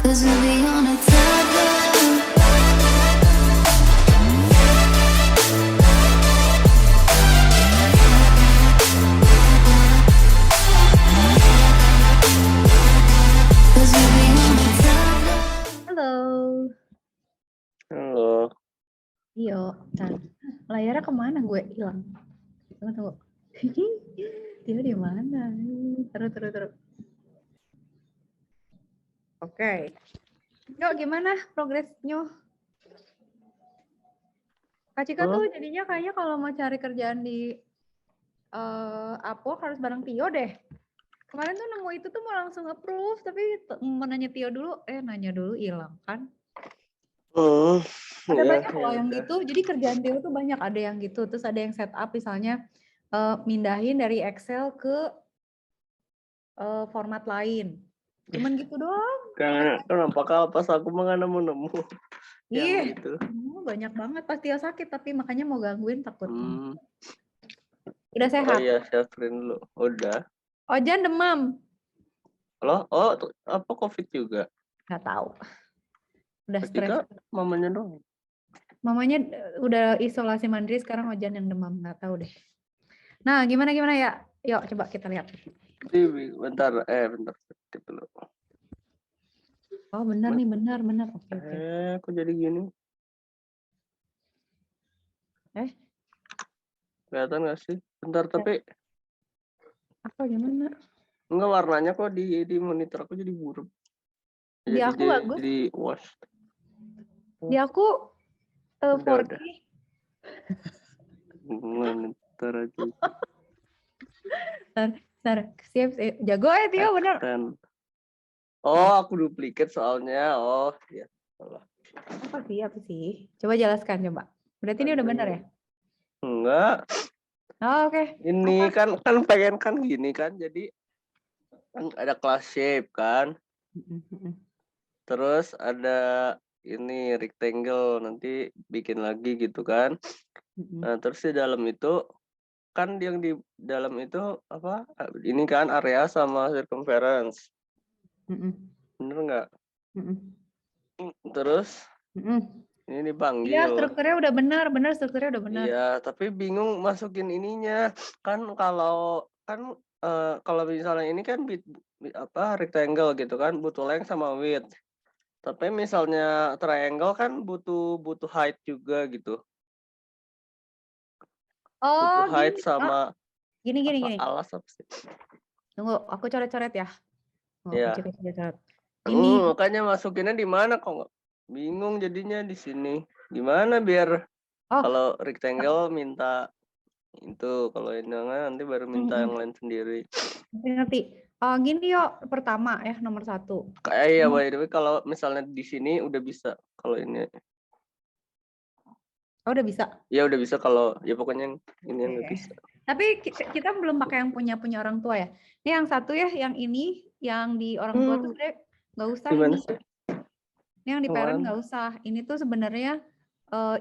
'Cause we'll be on a tether. Cause we'll be on a tether. Halo, Halo, Tio. Bentar, layarnya kemana gue hilang? Tunggu, tunggu. Tio di mana? Terus. Oke. Yuk, gimana progresnya? Kak Cika tuh jadinya kayaknya kalau mau cari kerjaan di Upwork harus bareng Tio deh. Kemarin tuh nemu itu tuh mau langsung approve, tapi mau nanya Tio dulu, nanya dulu hilang kan? Ada ya, banyak loh ya yang udah. gitu. Jadi kerjaan Tio tuh banyak, ada yang gitu. Terus ada yang setup misalnya mindahin dari Excel ke format lain. Cuman gitu doang. Kenapa kalau pas aku mah nggak nemu-nemu yang Ih, gitu. banyak banget. Pas Tio sakit, tapi makanya mau gangguin takutnya. Hmm. Udah Oh sehat? iya, sharing dulu. Udah. Ojan demam? Halo? Apa COVID juga? Nggak tahu. Udah stres. Ketika mamanya dong. Mamanya udah isolasi mandiri, sekarang Ojan yang demam. Nggak tahu deh. Nah, gimana ya? Yuk, coba kita lihat. Bentar, bentar sedikit dulu. Oh, benar nih, benar. Oke. Kok jadi gini? Kelihatan nggak sih? Bentar, tapi Apa gimana? enggak, warnanya kok di monitor aku jadi buruk. Di aku bagus. Jadi wash. Di aku Udah. 4K. Monitor aja. Ntar, siap. Jago ya, Tio, bener. Oh, aku duplikat soalnya. Oh, iya. Salah. Apa sih? Coba jelaskan, coba. Berarti ini udah bener ya? Enggak. Oh, oke. Ini kan pengen kan gini kan. Jadi kan ada class shape kan. Terus ada ini rectangle, nanti bikin lagi gitu kan. Nah, terus di dalam itu kan yang di dalam itu apa? Ini kan area sama circumference. Bener nggak? Terus ini dipanggil. Iya, strukturnya udah benar, strukturnya udah benar. Iya, tapi bingung masukin ininya. Kan kalau misalnya ini kan rectangle gitu kan, butuh length sama width. Tapi misalnya triangle kan butuh height juga gitu. Oh, Butuh height gini. sama Gini. alas apa sih? Tunggu, aku coret-coret ya. Iya. Coret. Ini. Makanya masukinnya di mana kok nggak? Bingung jadinya di sini. Gimana biar kalau rectangle minta itu, kalau ini nanti baru minta yang lain sendiri. Ngerti. Gini yuk, pertama ya, nomor 1. Kayak ya, by the way, kalau misalnya di sini udah bisa. Kalau ini. Oh, udah bisa? Ya udah bisa, kalau ya pokoknya ini yang nggak bisa. Tapi kita belum pakai yang punya orang tua ya. Ini yang satu ya, yang ini, yang di orang tua tuh sebenarnya nggak usah. Gimana Ini. sih? Ini yang di parent nggak usah. Ini tuh sebenarnya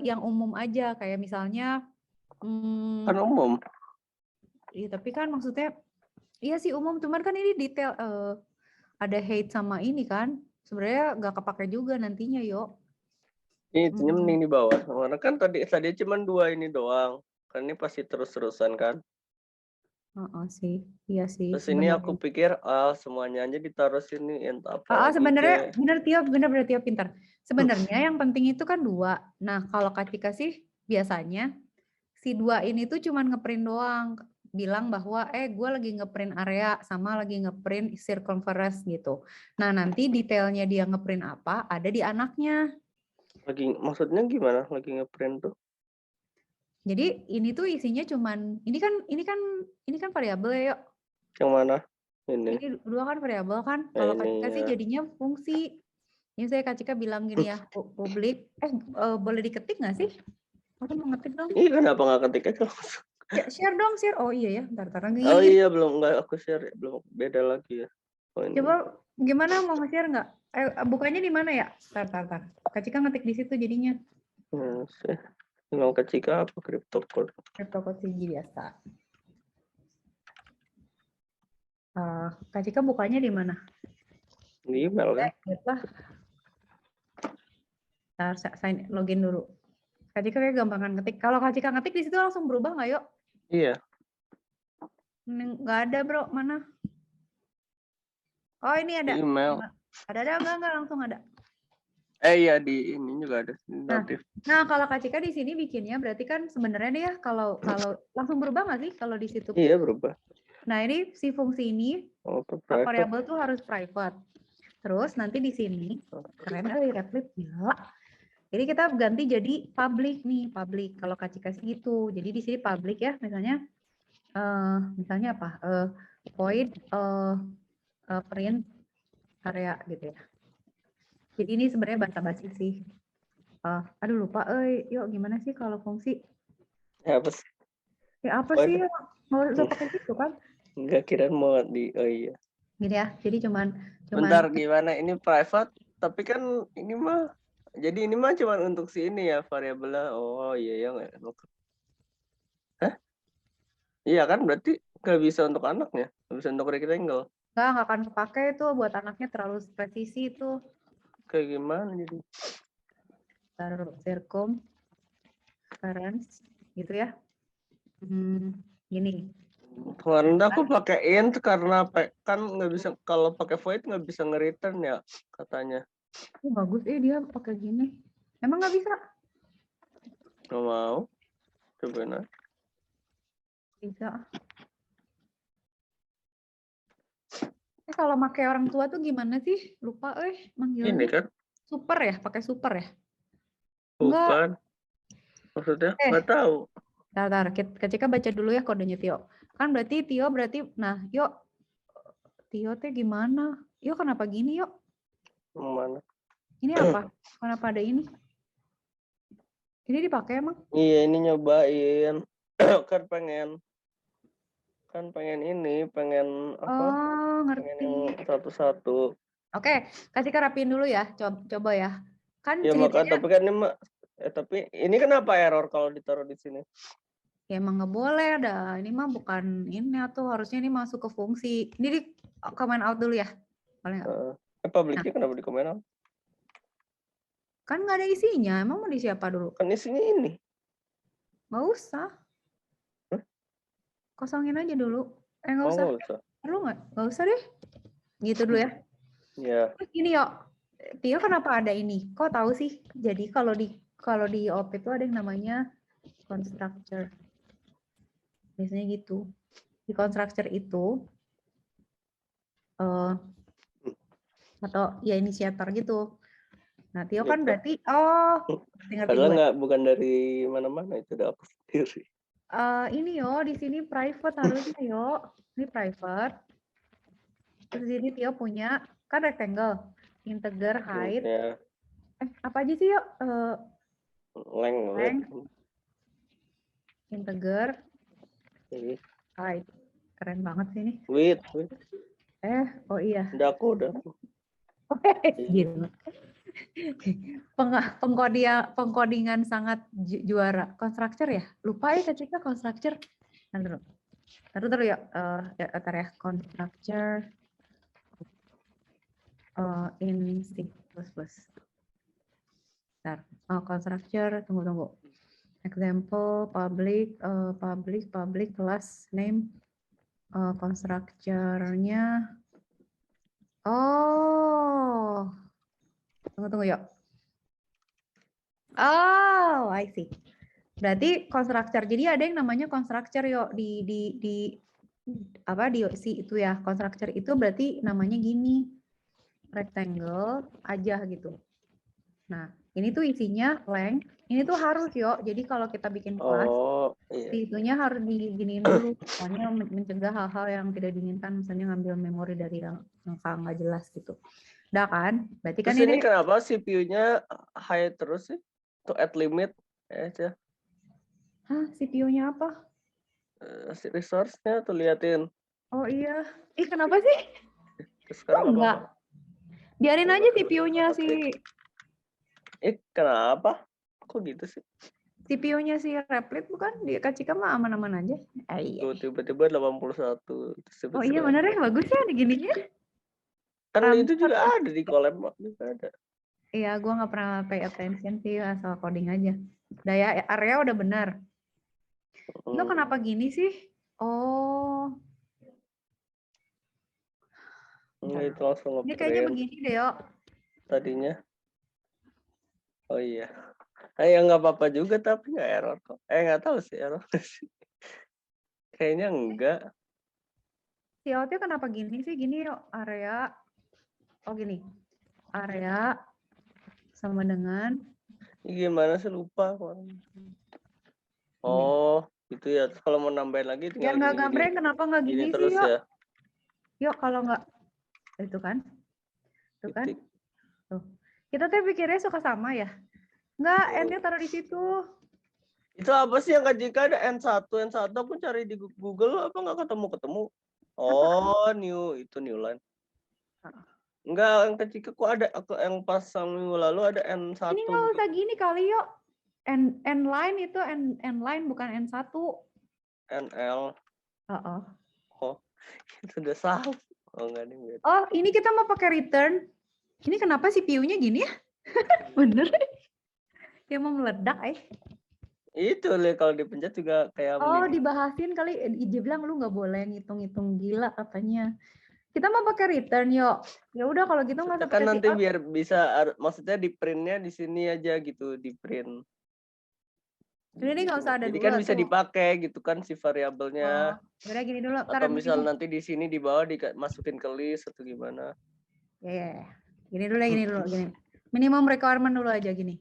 yang umum aja, kayak misalnya. Kan umum. Iya, tapi kan maksudnya, iya sih umum, cuman kan ini detail ada height sama ini kan, sebenarnya nggak kepake juga nantinya, yuk. Ini itunya mending di bawah. Karena kan tadi cuma 2 ini doang. Kan ini pasti terus-terusan kan. Sih, iya sih. Terus ini aku pikir semuanya aja ditaruh sini, entah apa. Sebenarnya bener Tio pintar. Sebenarnya yang penting itu kan 2. Nah, kalau Kak Cika sih biasanya si 2 ini tuh cuman ngeprint doang, bilang bahwa gue lagi ngeprint area sama lagi ngeprint circumference gitu. Nah, nanti detailnya dia ngeprint apa ada di anaknya. Maksudnya gimana lagi ngeprint tuh? Jadi ini tuh isinya cuman ini kan variabel ya, yuk. Yang mana? Ini 2 kan variabel kan. Kalau Kak Cika sih jadinya fungsi. Ini saya Kak Cika bilang gini ya, publik. Boleh diketik nggak sih? Aku mau ngetik dong. Iya, kenapa nggak ketik aja langsung? Share dong, share. Oh iya ya, bentar lagi. Oh iya, belum, nggak aku share, belum, beda lagi ya. Coba gimana, mau nge-share nggak? Bukannya di mana ya? Bentar. Kak Cika ngetik di situ jadinya. Mau Kak Cika apa CryptoCode? CryptoCode sih biasa. Kak Cika bukanya di mana? Di email kan? Ntar sign login dulu. Kak Cika kayak gampangan ngetik. Kalau Kak Cika ngetik di situ langsung berubah nggak yuk? Iya. Nggak ada bro, mana? Oh ini Di ada. email. Ada enggak langsung ada. Iya di ini juga ada notif. Nah kalau Kak Cika di sini bikinnya berarti kan sebenarnya dia kalau langsung berubah nggak sih kalau di situ? Iya berubah. Nah ini si fungsi ini Private. variabel tuh harus private. Terus nanti di sini keren Replit gila. Jadi kita ganti jadi public nih, public. Kalau Kak Cika sih gitu. Jadi di sini public ya, misalnya apa? Void print area gitu ya. Jadi ini sebenarnya basa-basi sih. Aduh lupa, yuk gimana sih kalau fungsi? Ya apa sih? Ya apa sih? Nggak usah pakai gitu kan? Enggak kira mau di, oh iya. Gini ya, jadi cuman Bentar gimana ini private, tapi kan ini mah, jadi ini mah cuman untuk si ini ya variabelnya. Oh iya ya nggak. Hah? Iya kan berarti nggak bisa untuk anaknya, nggak bisa untuk rectangle. nggak akan kepake itu buat anaknya terlalu presisi itu. Kayak gimana jadi? Taruh circumference gitu ya. Gini. Kemarin aku pakai int karena kan nggak bisa, kalau pakai void nggak bisa nge-return ya katanya. Bagus dia pakai gini. Emang nggak bisa? Nggak mau. Coba nah. Bisa. Kalau pakai orang tua tuh gimana sih? Lupa manggilnya. Ini kan? Super ya? Pakai super ya? Bukan. Maksudnya nggak tahu. Bentar, Cika baca dulu ya kodenya Tio. Kan berarti Tio nah yuk. Tio teh gimana? Yuk kenapa gini yuk? Mana? Ini apa? Kenapa ada ini? Ini dipakai emang? Iya ini nyobain. kan pengen ini, pengen apa? Oh, ngerti. Pengen yang satu-satu. Oke, kasih rapiin dulu ya. Coba ya. Kan Ya ceritanya... maka tapi kan ini tapi ini kenapa error kalau ditaruh di sini? Ya emang nggak boleh ada. Ini mah bukan ini atau harusnya ini masuk ke fungsi. Ini di comment out dulu ya. Boleh nggak? Publicnya kenapa di comment out? Kan nggak ada isinya. Emang mau di siapa dulu? Kan isinya ini. Nggak usah. Kosongin aja dulu. Nggak usah. Perlu nggak? Nggak usah deh. Gitu dulu ya. Iya. Gini yuk. Tio kenapa ada ini? Kok tahu sih? Jadi kalau di OP itu ada yang namanya constructor. Biasanya gitu. Di constructor itu atau ya inisiator gitu. Nah, Tio kan berarti padahal bukan dari mana-mana, itu udah aku sendiri. Ini di sini private harusnya ini private. Terus ini Tio punya kan rectangle, integer height. Apa aja sih length, integer, height. Keren banget sih ini. Width. Oh iya. Udah aku. Gitu. Pengkodingan sangat juara. Constructor ya? Lupa ya ketika constructor. Taruh ya. Ya constructor in C++. Constructor, tunggu. Example public class name constructor-nya. Oh. Tunggu yuk. Oh, I see. Berarti constructor. Jadi ada yang namanya constructor yuk di si itu ya. Constructor itu berarti namanya gini. Rectangle aja gitu. Nah, ini tuh isinya length. Ini tuh harus yuk. Jadi kalau kita bikin kelas, si itunya harus diginiin dulu. Soalnya mencegah hal-hal yang tidak diinginkan, misalnya ngambil memori dari yang nggak jelas gitu. Udah kan? Berarti kan ini kenapa CPU-nya high terus sih? To add limit aja. Hah, CPU-nya apa? Resource-nya tuh liatin. Oh iya. Kenapa sih? Sekarang enggak? Biarin aja CPU-nya sih. Kenapa? Kok gitu sih? CPU-nya si Replit bukan? Di Kak Cika mah aman-aman aja. Tuh tiba-tiba 81. Oh iya bener ya, bagus ya digininya. Kan itu juga ada di collab juga ada. Iya, gue nggak pernah pay attention sih, asal coding aja. Daya area udah benar. Lo kenapa gini sih? Oh, bentar. Itu langsung Ini kayaknya ngeprint begini deh, yo. tadinya. Oh iya. Ya nggak apa-apa juga tapi nggak error kok. Nggak tahu sih error. Kayaknya enggak. Layoutnya kenapa gini sih? Gini yuk, area. Oh gini, area sama dengan Ini gimana sih lupa. Oh, itu ya. Terus kalau mau nambahin lagi biar tinggal nggak gini-gini. gambreng. Kenapa nggak Gini gini sih, terus yuk? ya. Yuk kalau nggak itu kan, Titik. tuh. Kita tuh pikirnya suka sama ya. Nggak, n-nya taruh di situ. Itu apa sih yang jika ada N1 aku cari di Google apa nggak ketemu. Oh, itu new line. Enggak, yang kecil kok ada yang pas minggu lalu ada N1. Ini nggak usah gini kali yuk. N line itu N line bukan N1. NL. Oh. Oh, itu udah salah. Oh, enggak nih. Oh, ini kita mau pakai return. Ini kenapa CPU-nya gini ya? Bener. Dia mau meledak, Itu Le, kalau dipencet juga kayak Oh, mini. dibahasin kali. Dia bilang lu nggak boleh ngitung-ngitung gila katanya. Kita mau pakai return yuk. Ya udah kalau gitu nggak usah Kan pakai nanti cout. biar bisa, maksudnya di printnya di sini aja gitu, di print. Ini nggak usah ada Jadi dulu kan bisa tuh. dipakai gitu kan si variabelnya. Yaudah gini dulu. Atau misal nanti di sini di bawah dimasukin ke list atau gimana. Ya. Gini dulu. Gini. Minimum requirement dulu aja gini.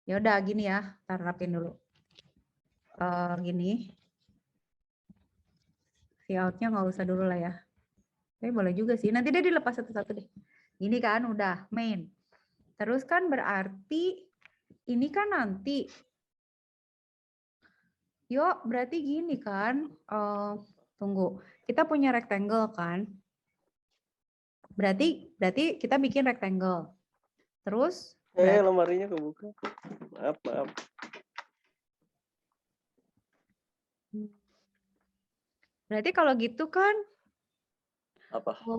Ya udah gini ya. Tar rapin dulu. Gini. Layoutnya nggak usah dulu lah ya. Tapi boleh juga sih. Nanti dia dilepas satu-satu deh. Ini kan udah main. Terus kan berarti ini kan nanti. Yuk, berarti gini kan. Tunggu. Kita punya rectangle kan. Berarti kita bikin rectangle. Terus Lemarinya kebuka. Maaf. Berarti kalau gitu kan Apa? Oh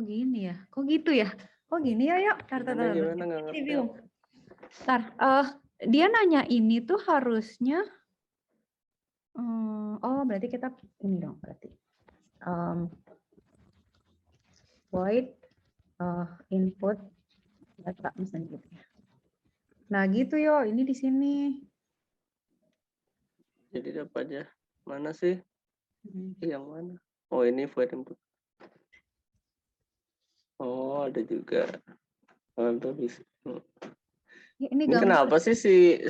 gini ya. Kok gitu ya? Oh gini ya, yuk. Tar. Gimana nggak ngerti. Review. Tar, dia nanya ini tuh harusnya berarti kita ini dong berarti. Void input data misalnya gitu ya. Nah, gitu yo, ini di sini. Jadi apa aja? Mana sih? Yang mana? Oh, ini void input. Oh, ada juga. Ada di sini. Ini kenapa sih si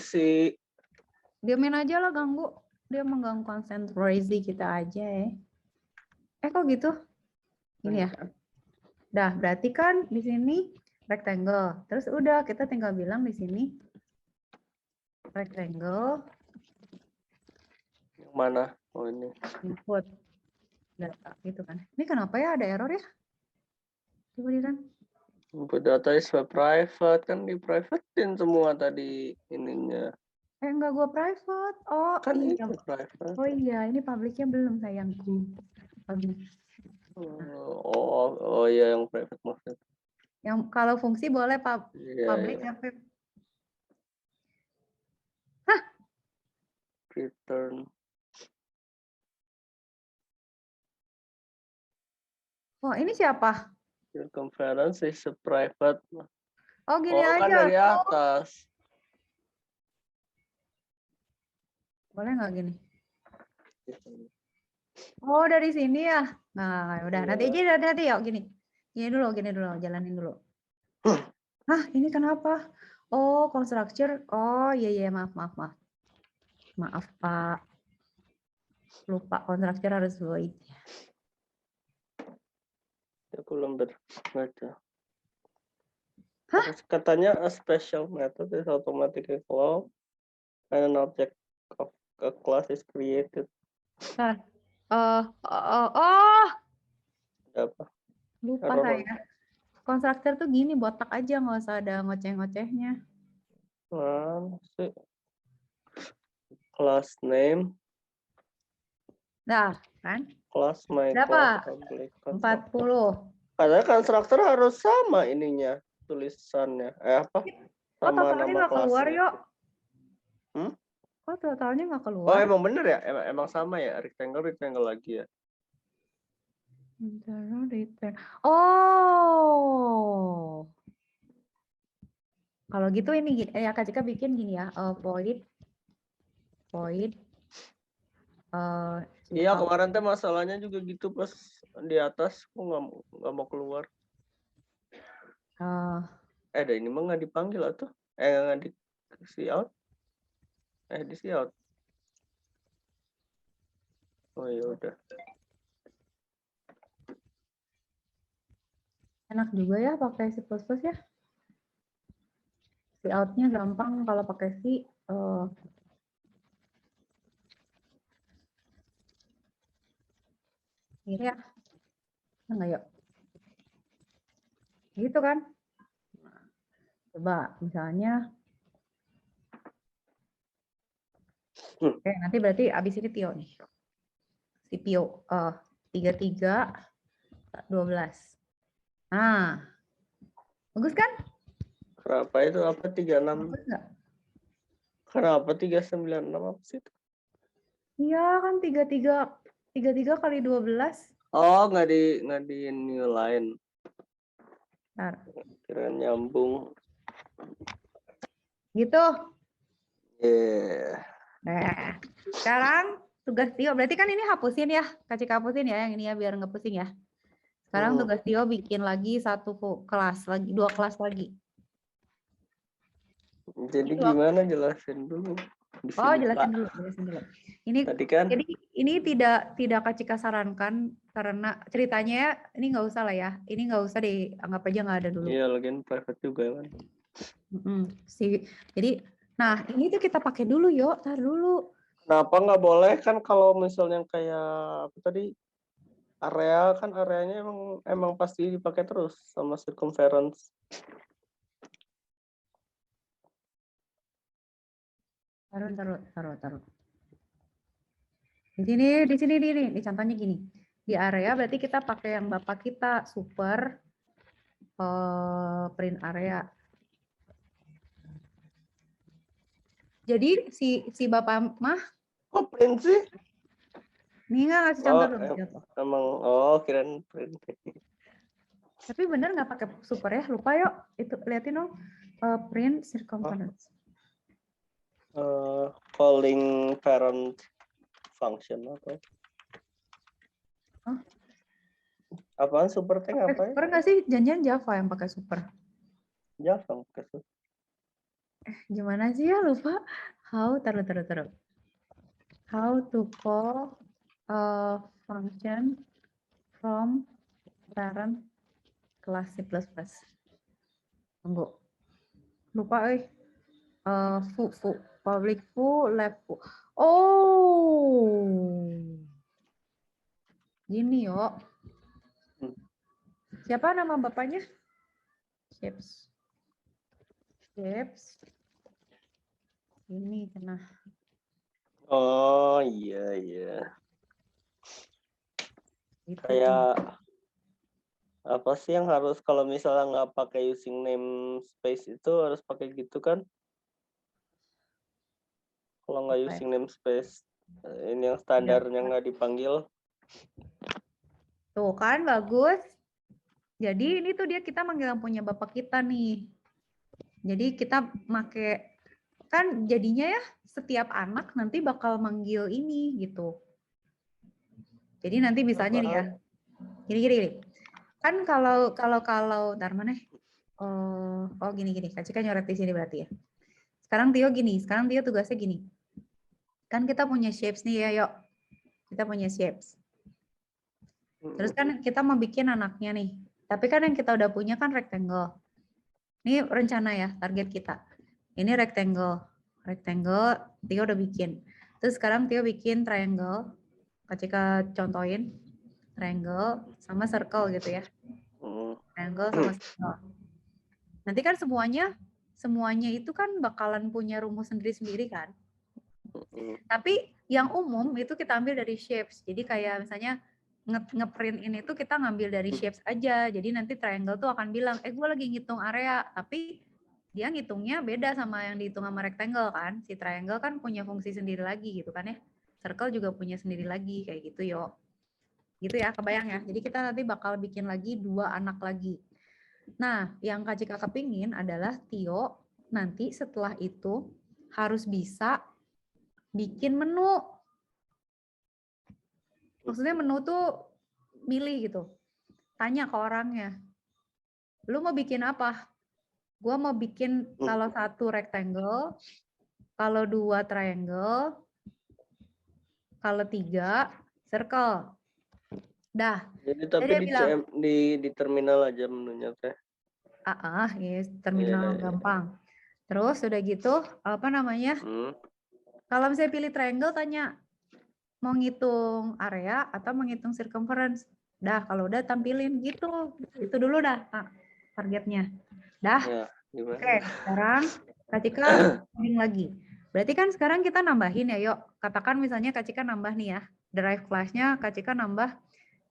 diamin aja lah ganggu. Dia mengganggu konsentrasi kita aja ya. Kok gitu? Ini ya. Dah, berarti kan di sini rectangle. Terus udah kita tinggal bilang di sini rectangle. Yang mana? Oh, ini. Input data gitu kan. Ini kenapa ya ada error ya? Coba lihat. Input data is private, kan di privatein semua tadi ininya. Enggak, gua private. Oh Kan iya. itu private. Oh iya, ini publiknya belum sayangku. Public. Oh iya, yang private maksudnya. Yang kalau fungsi boleh public Iya. apa? Return. Oh, ini siapa? Your conference is a private. Oh, gini aja. Kan dari atas. Boleh nggak gini? Oh, dari sini ya? Nah, udah. Nanti aja, nanti yuk gini. Gini dulu, jalanin dulu. Ini kenapa? Oh, constructor. Oh, iya, maaf. Maaf, Pak. Lupa, constructor harus void. Aku belum baca. Katanya a special method is automatically called and an object of a class is created. Ada apa? Lupa saya. Konstruktor tuh gini, botak aja, nggak usah ada ngoceh-ngocehnya. Class name Nah, kan? Kelas my Berapa? class public 40. Padahal konstruktor harus sama ininya tulisannya. Apa? Oh, Sama totalnya nama nggak keluar, kelasnya. yuk. Hmm? Oh, totalnya nggak Oh, keluar. emang bener ya? Emang sama ya? Rectangle lagi ya? Internal return. Oh. Kalau gitu ini ya Kak Cika bikin gini ya, void Iya, checkout. kemarin teh masalahnya juga gitu pas di atas aku nggak mau keluar. Eh, Ada ini mah nggak dipanggil atau nggak di see out? Di see out. Oh ya udah. enak juga ya pakai C++ ya. Si out-nya gampang kalau pakai C. Ini ya. Enggak yuk. Gitu kan. Coba misalnya. Oke, nanti berarti abis ini Tio nih. Si Pio 33 12. Nah, bagus kan? Kenapa itu apa 36? Bagus nggak? Kenapa 396 apa sih itu? Iya kan 33 kali 12. Oh, nggak di new line. Bentar. Kira nyambung. Gitu. Yeah. Nah, sekarang tugas Tio. Berarti kan ini hapusin ya. Kasih hapusin ya yang ini ya biar nggak pusing ya. Sekarang tugas Tio bikin lagi satu kelas lagi, 2 kelas lagi. Jadi Ini gimana jelasin dulu? Oh, jelasin dulu. Ini Tadi kan? jadi ini tidak Kak Cika sarankan karena ceritanya ya, ini nggak usah lah ya. Ini nggak usah dianggap aja nggak ada dulu. Iya, lagian private juga kan. Jadi, nah ini tuh kita pakai dulu yuk, tar dulu. Kenapa nggak boleh kan kalau misalnya kayak apa tadi area kan areanya emang pasti dipakai terus sama circumference. Taruh. Di sini di contohnya gini. Di area berarti kita pakai yang bapak kita super print area. Jadi si bapak mah Kok print sih? nih nggak ngasih contoh dulu. Emang kirain print. Tapi bener nggak pakai super ya? Lupa yuk. Itu liatin dong. Print circumference. Calling parent function apa? Hah? Apaan super tank apa ya? Super nggak sih? Janjian Java yang pakai super. Java pakai super. Gimana sih ya? Lupa. Taruh. How to call a function from parent kelas C++. Tunggu. Lupa public lab Oh. Gini yuk. Siapa nama bapaknya? Shapes. Ini kena. Oh iya. Gitu. Kayak apa sih yang harus kalau misalnya nggak pakai using namespace itu harus pakai gitu kan? Kalau nggak using namespace ini yang standarnya nggak dipanggil. Tuh kan bagus. Jadi ini tuh kita manggil yang punya bapak kita nih. Jadi kita make kan jadinya ya setiap anak nanti bakal manggil ini gitu. Jadi nanti misalnya nih ya. Gini. Kan kalau ntar mana? Gini. Kak Cika nyoret di sini berarti ya. Sekarang Tio tugasnya gini. Kan kita punya shapes nih ya, yuk. Kita punya shapes. Terus kan kita mau bikin anaknya nih. Tapi kan yang kita udah punya kan rectangle. Ini rencana ya, target kita. Ini rectangle. Tio udah bikin. Terus sekarang Tio bikin triangle. Kak Cika contohin. Triangle sama circle gitu ya. Triangle sama circle. Nanti kan semuanya itu kan bakalan punya rumus sendiri-sendiri kan. Tapi yang umum itu kita ambil dari shapes. Jadi kayak misalnya ngeprint ini tuh kita ngambil dari shapes aja. Jadi nanti triangle tuh akan bilang, gue lagi ngitung area. Tapi dia ngitungnya beda sama yang dihitung sama rectangle kan. Si triangle kan punya fungsi sendiri lagi gitu kan ya. Circle juga punya sendiri lagi kayak gitu yo. Gitu ya, kebayang ya. Jadi kita nanti bakal bikin lagi 2 anak lagi. Nah, yang Kak Cika kepingin adalah Tio nanti setelah itu harus bisa bikin menu. Maksudnya menu tuh milih gitu. Tanya ke orangnya. Lu mau bikin apa? Gua mau bikin kalau 1 rectangle, kalau 2 triangle, kalau 3 circle. Dah. Jadi tapi Dia di bilang, di terminal aja menunya teh. yes, terminal Iya. gampang. Terus udah gitu, apa namanya? Kalau misalnya pilih triangle, tanya mau ngitung area atau menghitung circumference. Dah, kalau udah tampilin gitu. Itu dulu dah targetnya. Dah. Ya, gimana? Oke, sekarang Kak Cika coding lagi. Berarti kan sekarang kita nambahin ya, yuk. Katakan misalnya Kak Cika nambah nih ya. Derive class-nya Kak Cika nambah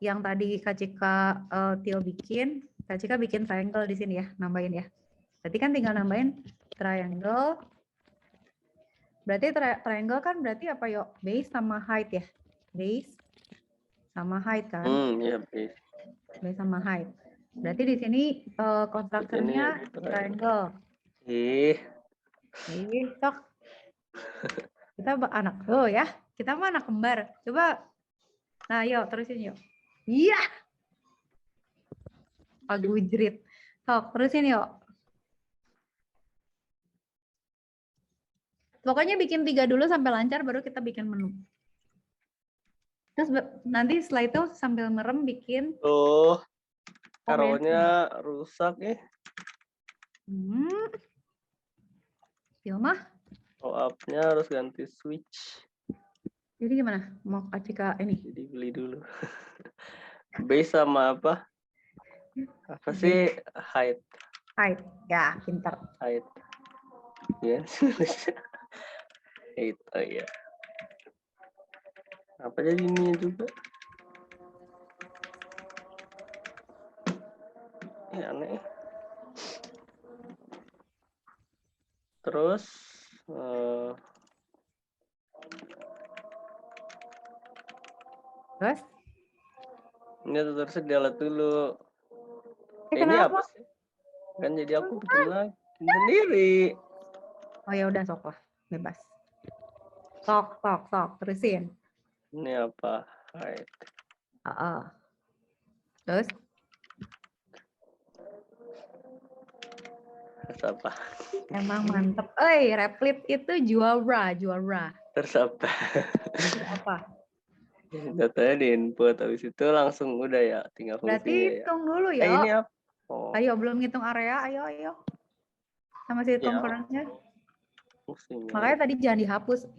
yang tadi Kak Cika Tio bikin. Kak Cika bikin triangle di sini ya, nambahin ya. Berarti kan tinggal nambahin triangle. Berarti triangle kan berarti apa yuk? Base sama height ya? Base sama height kan? Iya, base. Base sama height. Berarti di sini konstruktornya triangle. Sok. Kita anak ya. Kita mah anak kembar. Coba. Nah, yuk terusin yuk. Iya. Agujrit. Sok, terusin yuk. Pokoknya bikin 3 dulu sampai lancar, baru kita bikin menu. Terus nanti setelah itu sambil merem bikin. Taruhnya rusak ya. Filmah. Up-nya harus ganti switch. Jadi gimana? Mau Kak Cika ini? Jadi beli dulu. Base sama apa? Apa sih height? Height. Ya, pintar. Height. Yes. Height. Oh iya. Apa jadi ini juga? Aneh. Terus Terus? Ini terus dialat dulu. Ini Kenapa? apa sih? Kan jadi aku bikin lagi sendiri. Oh ya udah, sok lah, bebas. Sok, terusin. Ini apa? Height. Terus? Terus apa? Emang mantep. Replit itu juara. Terus apa? Apa? Datanya di input, habis itu langsung udah ya, tinggal fungsinya. Berarti hitung dulu ya. Ini apa? Ayo, belum ngitung area, ayo. Sama circumference-nya. Makanya tadi jangan dihapus.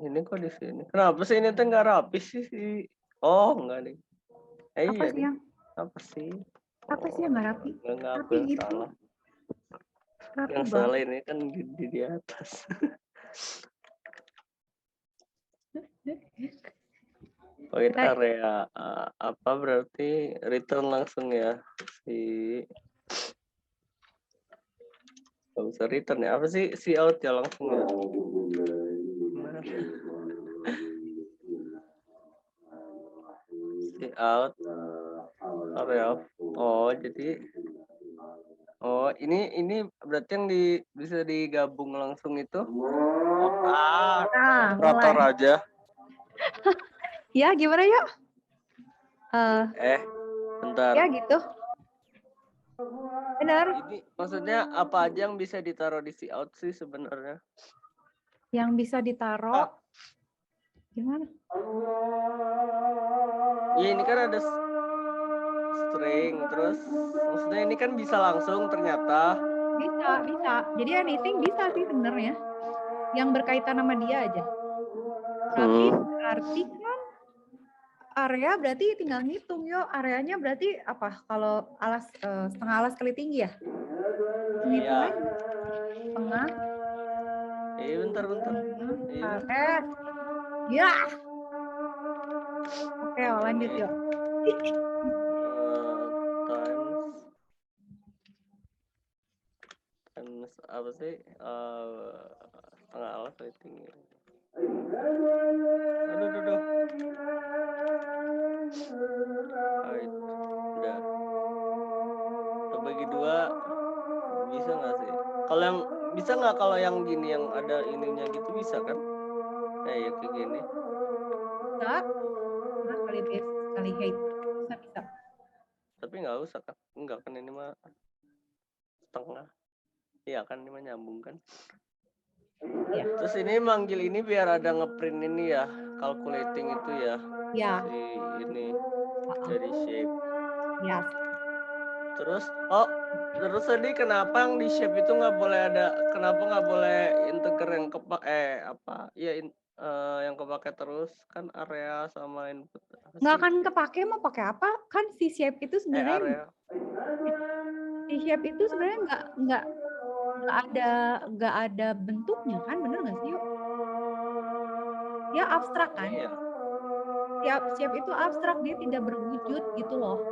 Ini kok di sini? Kenapa sih ini tuh nggak rapi sih? Enggak nih. Apa sih yang? Apa sih? Apa sih yang nggak rapi? Nggak rapi gitu. Salah. Rapi yang banget. salah ini kan di atas. Area apa berarti return langsung ya nggak bisa return ya, apa sih si out ya langsung ya. Si out area. Jadi ini berarti yang bisa digabung langsung itu operator aja. Ya, gimana yuk? Bentar. Ya gitu. Benar. Ini maksudnya apa aja yang bisa ditaruh di si out sih sebenarnya? Yang bisa ditaruh gimana? Ya ini kan ada string, terus maksudnya ini kan bisa langsung ternyata. Bisa. Jadi anything bisa sih sebenarnya. Yang berkaitan sama dia aja. Tapi berarti kan area berarti tinggal ngitung yo. Areanya berarti apa? Kalau setengah alas kali tinggi ya? Ini Iya. lagi. Tengah. Iya bentar. Iya. Ya. Oke, lanjut yuk. Times apa sih? Setengah alas rating. Aduh. Height. Udah. Terbagi 2 bisa nggak sih? Kalau yang gini yang ada ininya gitu bisa kan? Ya kayak gini. Bisa. Nah, kali base, kali height. Bisa. Tapi nggak usah kan? Enggak kan ini mah setengah. Iya kan ini mah nyambung kan? Iya. Terus ini manggil ini biar ada ngeprint ini ya, calculating itu ya. Ya. Si ini dari shape. Ya. Terus tadi kenapa yang di shape itu nggak boleh ada? Kenapa nggak boleh integer yang yang kepake terus kan area sama input apa Nggak sih? akan kepake, mau pakai apa? Kan si shape itu sebenarnya Area. si shape itu sebenarnya nggak ada bentuknya kan, bener nggak sih? Yuk? Dia abstrak kan? Iya. Shape itu abstrak, dia tidak berwujud gitu loh.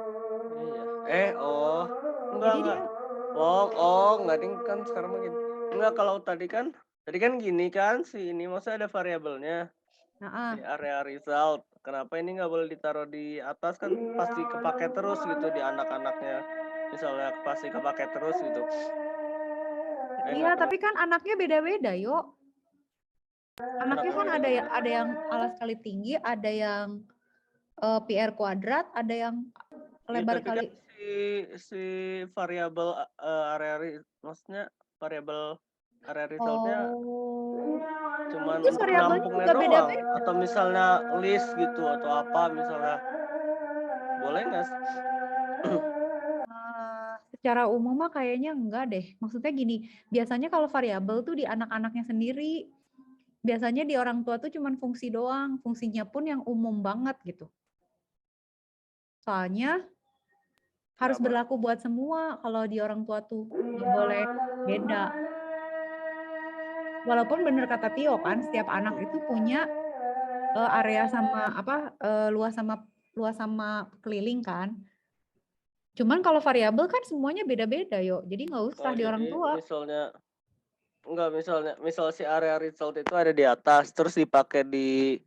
Iya. Enggak. Enggak ding kan sekarang makin. Enggak kalau tadi kan gini kan si ini maksudnya ada variabelnya. Nah, Di area result. Kenapa ini nggak boleh ditaruh di atas kan pasti kepake terus gitu di anak-anaknya. Misalnya pasti kepake terus gitu. iya, tapi kan anaknya beda-beda, yuk. Anaknya kan ada yang alas kali tinggi, ada yang PR kuadrat, ada yang lebar tapi kali. kan si variabel maksudnya variabel area resultnya cuman Itu untuk variabelnya nampungnya juga doang beda-beda. atau misalnya list gitu atau apa misalnya boleh nggak? Secara umum mah kayaknya enggak deh. Maksudnya gini, biasanya kalau variabel tuh di anak-anaknya sendiri. Biasanya di orang tua tuh cuman fungsi doang, fungsinya pun yang umum banget gitu. Soalnya harus berlaku buat semua, kalau di orang tua tuh nggak boleh beda. Walaupun bener kata Tio kan, setiap anak itu punya area sama luas sama keliling kan. Cuman kalau variabel kan semuanya beda-beda yuk, jadi nggak usah di orang tua. Misal si area result itu ada di atas, terus dipakai di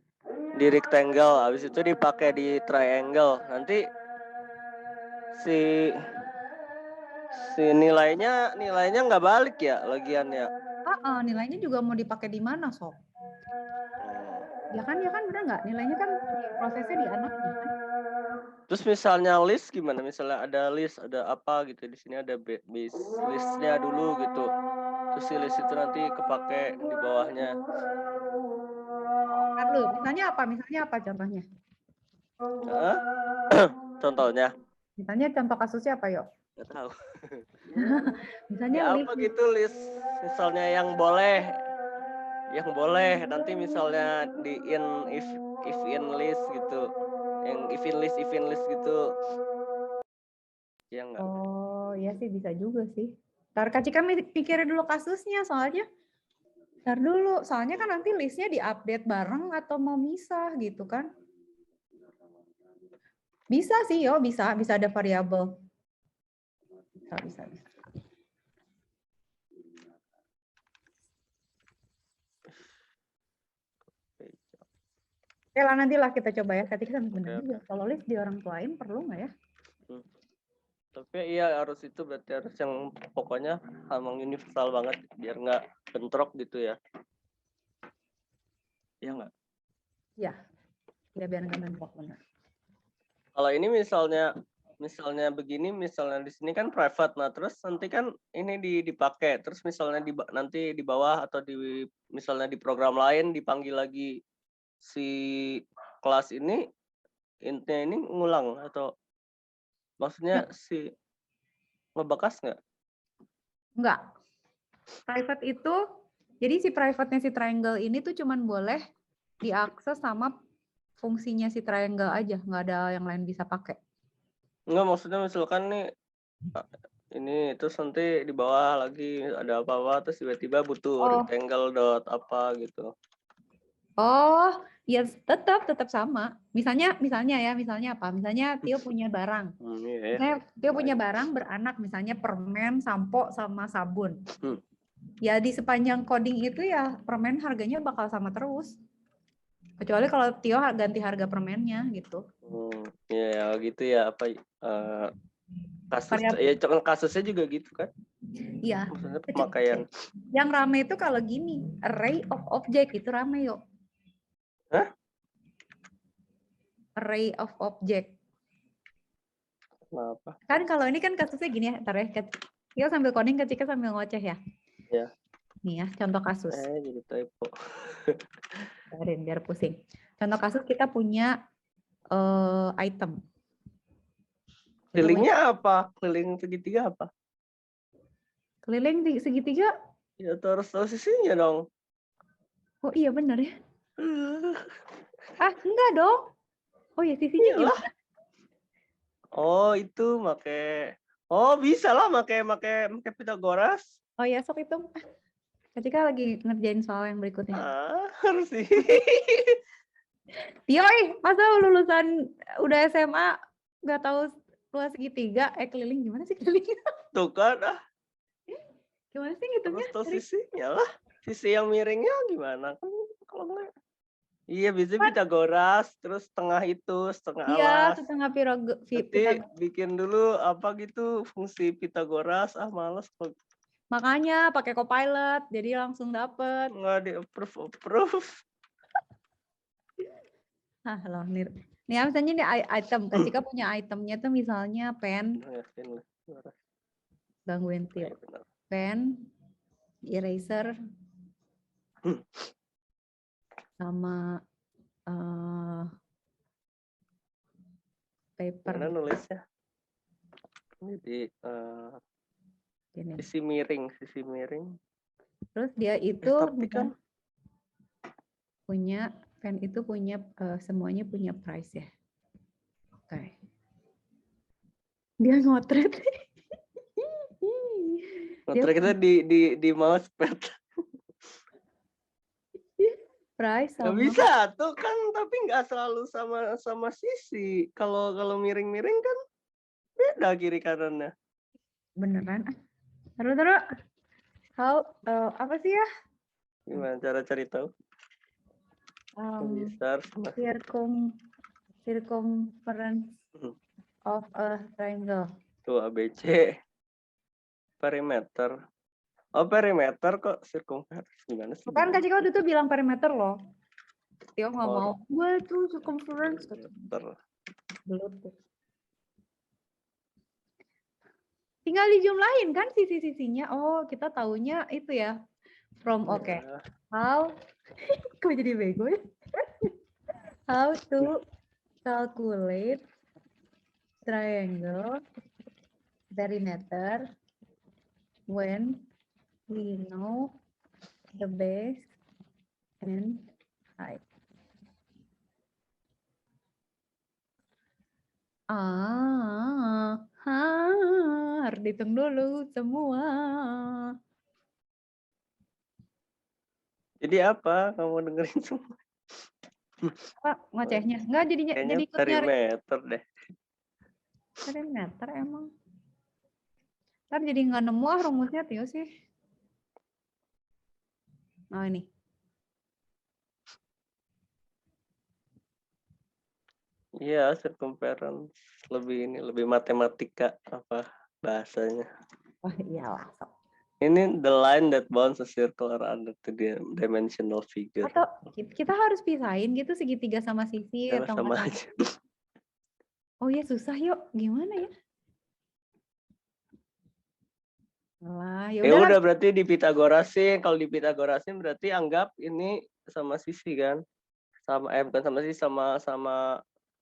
rectangle, habis itu dipakai di triangle. Nanti si nilainya nggak balik ya lagiannya. Nilainya juga mau dipakai di mana sob? Ya kan bener nggak? Nilainya kan prosesnya di anaknya kan? Terus misalnya list gimana? Misalnya ada list, ada apa gitu. Di sini ada base listnya dulu gitu. Terus si list itu nanti kepake di bawahnya. Misalnya apa contohnya? Contohnya? Misalnya contoh kasusnya apa yuk? Nggak tahu. Misalnya ya apa gitu list. Misalnya yang boleh nanti misalnya di if in list gitu. Yang if in list gitu. Ya enggak? Oh, iya sih bisa juga sih. Ntar Kak Cika pikirin dulu kasusnya soalnya. Ntar dulu, soalnya kan nanti listnya diupdate bareng atau mau misah gitu kan. Bisa sih yo, bisa ada variabel. Bisa. Oke lah, nantilah kita coba ya. Ketika benar juga. Kalau list di orang tuain perlu nggak ya? Tapi iya harus itu berarti harus yang pokoknya emang universal banget biar nggak bentrok gitu ya. Iya nggak? Iya. Ya biar nggak bentrok benar. Kalau ini misalnya begini, misalnya di sini kan private, nah terus nanti kan ini dipakai, terus misalnya nanti di bawah atau misalnya di program lain dipanggil lagi si kelas ini intnya ini ngulang atau maksudnya si ngebekas nggak? Enggak. Private itu, jadi si private-nya si triangle ini tuh cuman boleh diakses sama fungsinya si triangle aja, nggak ada yang lain bisa pakai. Enggak, maksudnya misalkan nih ini terus nanti di bawah lagi ada apa-apa terus tiba-tiba butuh Oh, rectangle dot apa gitu. oh, ya tetap sama. Misalnya apa? Misalnya Tio punya barang. Iya ya. Misalnya Tio punya barang beranak, misalnya permen, sampo, sama sabun. Hmm. Ya di sepanjang coding itu ya permen harganya bakal sama terus. Kecuali kalau Tio ganti harga permennya gitu. Ya gitu ya apa kasus Variabel. ya kasusnya juga gitu kan. Iya. Maksudnya pemakaian. Yang rame itu kalau gini, array of object itu rame yuk. Hah? Array of object. Kenapa? Kan kalau ini kan kasusnya gini ya, ntar ya. Tio sambil coding, Kak Cika sambil ngoceh ya. Ya. Nih ya, contoh kasus. Jadi typo. Biar pusing. Contoh kasus kita punya item. Kelilingnya apa? Keliling segitiga apa? Keliling di segitiga. Ya terus tahu sisinya dong. Oh iya benar ya. Ah enggak dong. Oh ya sisinya Iyalah. gimana? Oh itu Oh bisa lah pakai Pythagoras. Oh ya sok hitung. Ketika lagi ngerjain soal yang berikutnya. Harus sih. Tio, masa lulusan udah SMA nggak tahu luas segitiga? Keliling gimana sih keliling? Tuh kan Gimana sih ngitungnya? terus tahu sisinya lah. Sisi yang miringnya gimana kan kalau enggak. Iya bisa Pythagoras terus setengah itu setengah Iya, alas. setengah Nanti bikin dulu apa gitu fungsi Pythagoras males kok. Makanya pakai Copilot jadi langsung dapet. Nggak di approve. Loh, nih ya, misalnya ini item. Ketika punya itemnya tuh misalnya pen, gangguin Tio. Pen, eraser, sama paper. Mana nulisnya? Jadi sisi miring. Terus dia itu tapi kan punya pen itu punya semuanya punya price ya. Oke. Dia ngotret. ngotret kita di mousepad. Price Nggak sama. bisa tuh kan tapi nggak selalu sama sisi. Kalau miring-miring kan beda kiri kanannya. Beneran? Terus. Apa sih ya? Gimana cara cari tahu? Besar Circumference of a triangle. Tuh ABC. Perimeter. Oh perimeter kok circumference gimana sih? Kan Kak Cika waktu itu bilang perimeter loh. Tio nggak mau. Gue tuh circumference. Belum tuh. Tinggal dijumlahin kan sisi-sisinya. Oh kita taunya itu ya. From oke. How? Kok jadi bego ya? How to calculate triangle perimeter when we know the base and height. Harus dihitung dulu semua. Jadi apa kamu dengerin semua? Apa ngocehnya? Enggak jadinya jadi ikut nyari. Perimeter deh. Perimeter emang. Ntar jadi nggak nemu rumusnya Tio sih. Oh ini. Iya, circumference lebih matematika apa bahasanya. Oh iyalah. Ini the line that bounds a circle around the dimensional figure. Atau kita harus pisahin gitu segitiga sama sisi Ya, atau sama aja. Oh ya susah yuk. Gimana ya? Ya udah berarti di Pythagorasin. Kalau di Pythagorasin berarti anggap ini sama sisi kan? Sama bukan sama sisi sama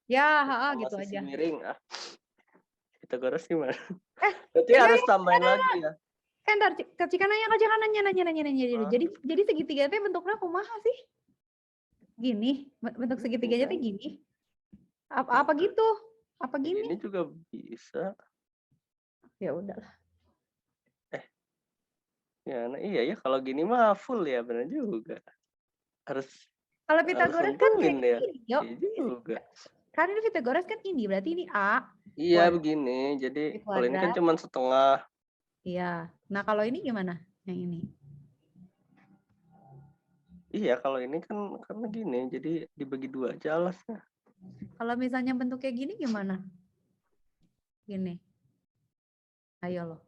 ya, sama gitu sisi aja. miring. Pythagoras gimana? Berarti harus tambahin lagi ya. Ntar Kak Cika nanya. Jadi segitiga itu bentuknya kumaha sih? Gini, bentuk segitiganya tuh gini. Apa gitu? Apa gini? Ini juga bisa. Ya udahlah. Ya, nah iya ya kalau gini mah full ya, benar juga. Harus Kalau harus Pitagoras kan nentuin kayak ya. gini, yuk. Iya juga. Kan ini Pitagoras kan ini, berarti ini A Iya kuadrat begini. Jadi B kalau ini kan kuadrat. cuma setengah. Iya. Nah kalau ini gimana? Yang ini. Iya kalau ini kan karena gini, jadi dibagi 2 aja alasnya. Kalau misalnya bentuk kayak gini gimana? Gini. Ayo loh.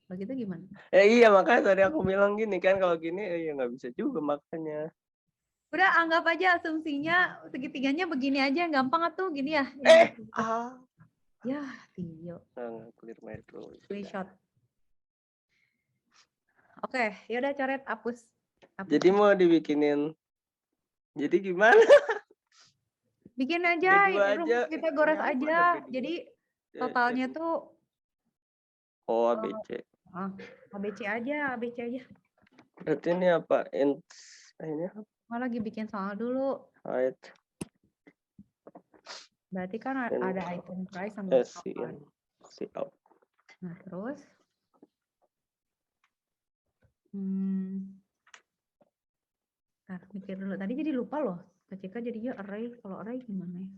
Begitu gimana? Iya makanya tadi aku bilang gini kan kalau gini ya nggak bisa juga makanya. Udah anggap aja asumsinya segitiganya begini aja yang gampang atuh gini ya. Ah. Ya, Tio. Nah, clear my throat. Screenshot. Oke, yaudah coret hapus. Jadi mau dibikinin. Jadi gimana? Bikin aja B2 aja. rumus Pitagoras Ini apa ada aja. B2? Jadi C. totalnya tuh Oh, ABC. ABC aja, ABC aja. Berarti ini apa? Ini apa? Mau lagi bikin soal dulu. Height. Berarti kan ada item price sama SCN. Siap. Nah, terus mikir dulu. Tadi jadi lupa loh. Ketika jadinya array. Kalau array gimana ya?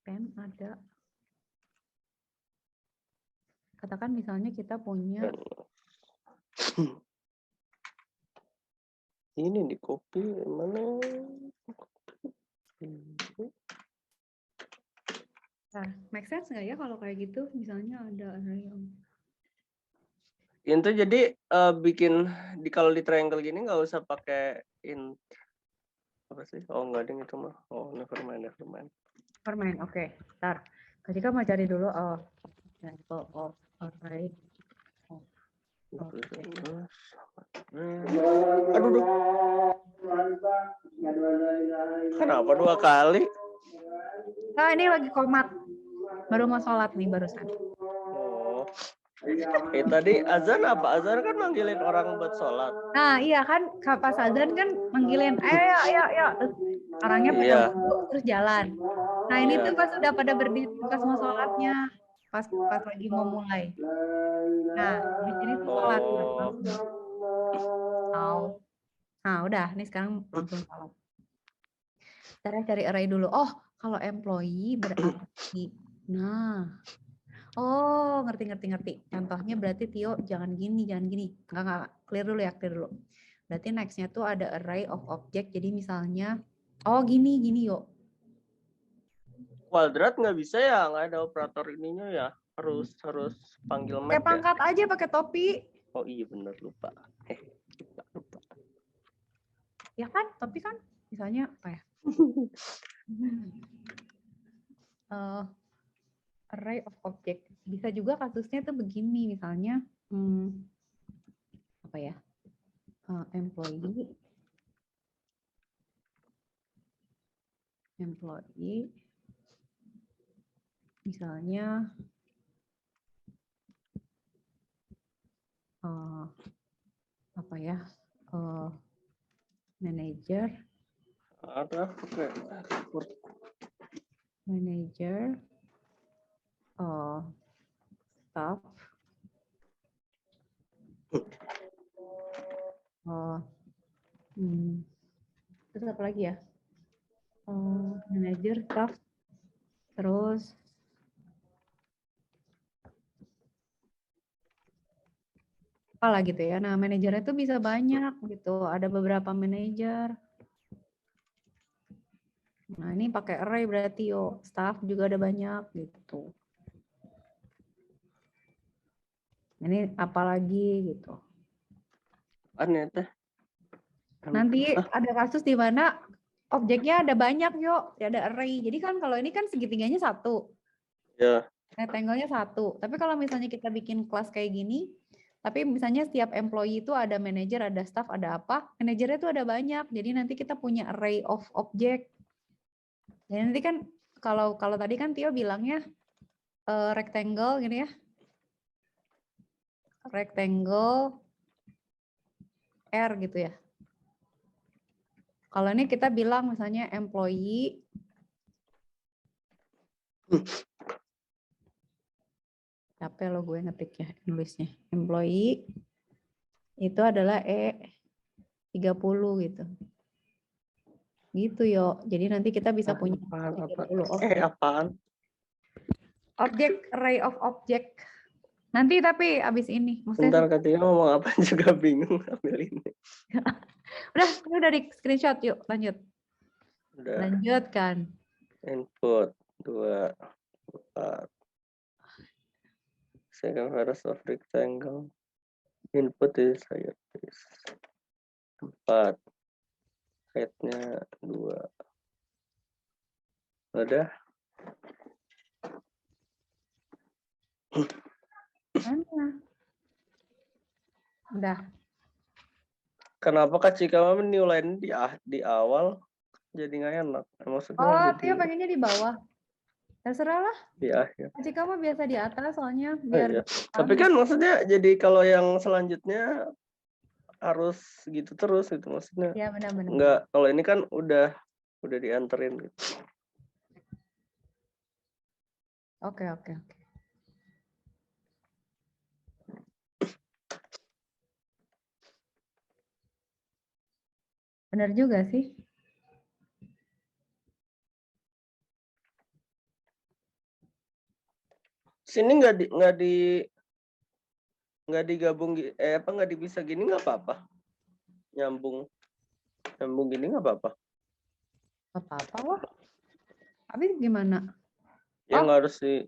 Pen ada. Katakan misalnya kita punya ini di copy mana? Nah, make sense nggak ya kalau kayak gitu? Misalnya ada array yang Itu jadi bikin kalau di triangle gini nggak usah pakai int apa sih? Oh nggak ada itu mah. Oh never mind. permain. Oke, ntar. Ketika mau cari dulu example of array. Aduh. Kenapa 2 kali? Nah, ini lagi komat. Baru mau sholat nih barusan. Oh. Tadi azan apa? Azan kan manggilin orang buat sholat. Nah, iya kan pas azan kan manggilin, ayo. Terus orangnya pakai wudhu terus jalan. Nah, ini tuh pas udah pada berdiri pas mau sholatnya, pas lagi mau mulai. Nah, di sini tuh sholat. Nah, udah, nih sekarang langsung sholat. Cara cari array dulu. Oh, kalau employee berarti. Nah, oh ngerti. Contohnya berarti Tio jangan gini. Enggak, clear dulu. Berarti nextnya tuh ada array of object. Jadi misalnya, oh gini yuk. Kuadrat nggak bisa ya, nggak ada operator ininya ya. Harus panggil Pakai map pangkat aja, pakai topi. Oh iya bener lupa. Lupa. Ya kan, topi kan. Misalnya apa ya? Array of object. Bisa juga kasusnya tuh begini, misalnya apa ya? Employee, misalnya apa ya? Manager. Ada Manager. Staff. Terus apa lagi ya? Manager, staff, terus apalah gitu ya. Nah, manajernya itu bisa banyak gitu. Ada beberapa manajer. Nah, ini pakai array berarti yo. Staff juga ada banyak gitu. Ini apalagi gitu. aneh teh. Nanti ada kasus di mana objeknya ada banyak yo, ada array. Jadi kan kalau ini kan segitiganya 1. Ya. Rectangle-nya 1. Tapi kalau misalnya kita bikin kelas kayak gini, tapi misalnya setiap employee itu ada manager, ada staff, ada apa, manajernya itu ada banyak. Jadi nanti kita punya array of object. Jadi nanti kan kalau tadi kan Tio bilangnya rectangle gini ya. Rectangle R gitu ya. Kalau ini kita bilang misalnya employee capek lo gue ngetiknya nulisnya. Employee itu adalah E30 gitu. Gitu yo. Jadi nanti kita bisa punya Apaan? 30 objek. Apaan? Objek, array of object. Nanti tapi abis ini. Bentar, Maksudnya katanya ngomong apa juga bingung ambil ini. udah di screenshot yuk. Lanjut. Udah. Lanjutkan. Input 2, 4. Circumference of rectangle. Input is higher this. 4. Height-nya 2. Udah. Mana? Udah. Kenapa Kak Cika new line di awal jadi nggak enak? Maksudnya Oh, jadi Tio pengennya di bawah. Terserah lah. di akhir. Jika kamu biasa di atas soalnya Oh, biar iya. Tapi kan maksudnya jadi kalau yang selanjutnya harus gitu terus gitu maksudnya. ya benar-benar. Enggak, kalau ini kan udah dianterin gitu. Oke. Benar juga sih. Sini nggak digabung nggak bisa gini nggak apa-apa. Nyambung gini nggak apa-apa. Apa-apa wah. Habis gimana? Ya nggak harus si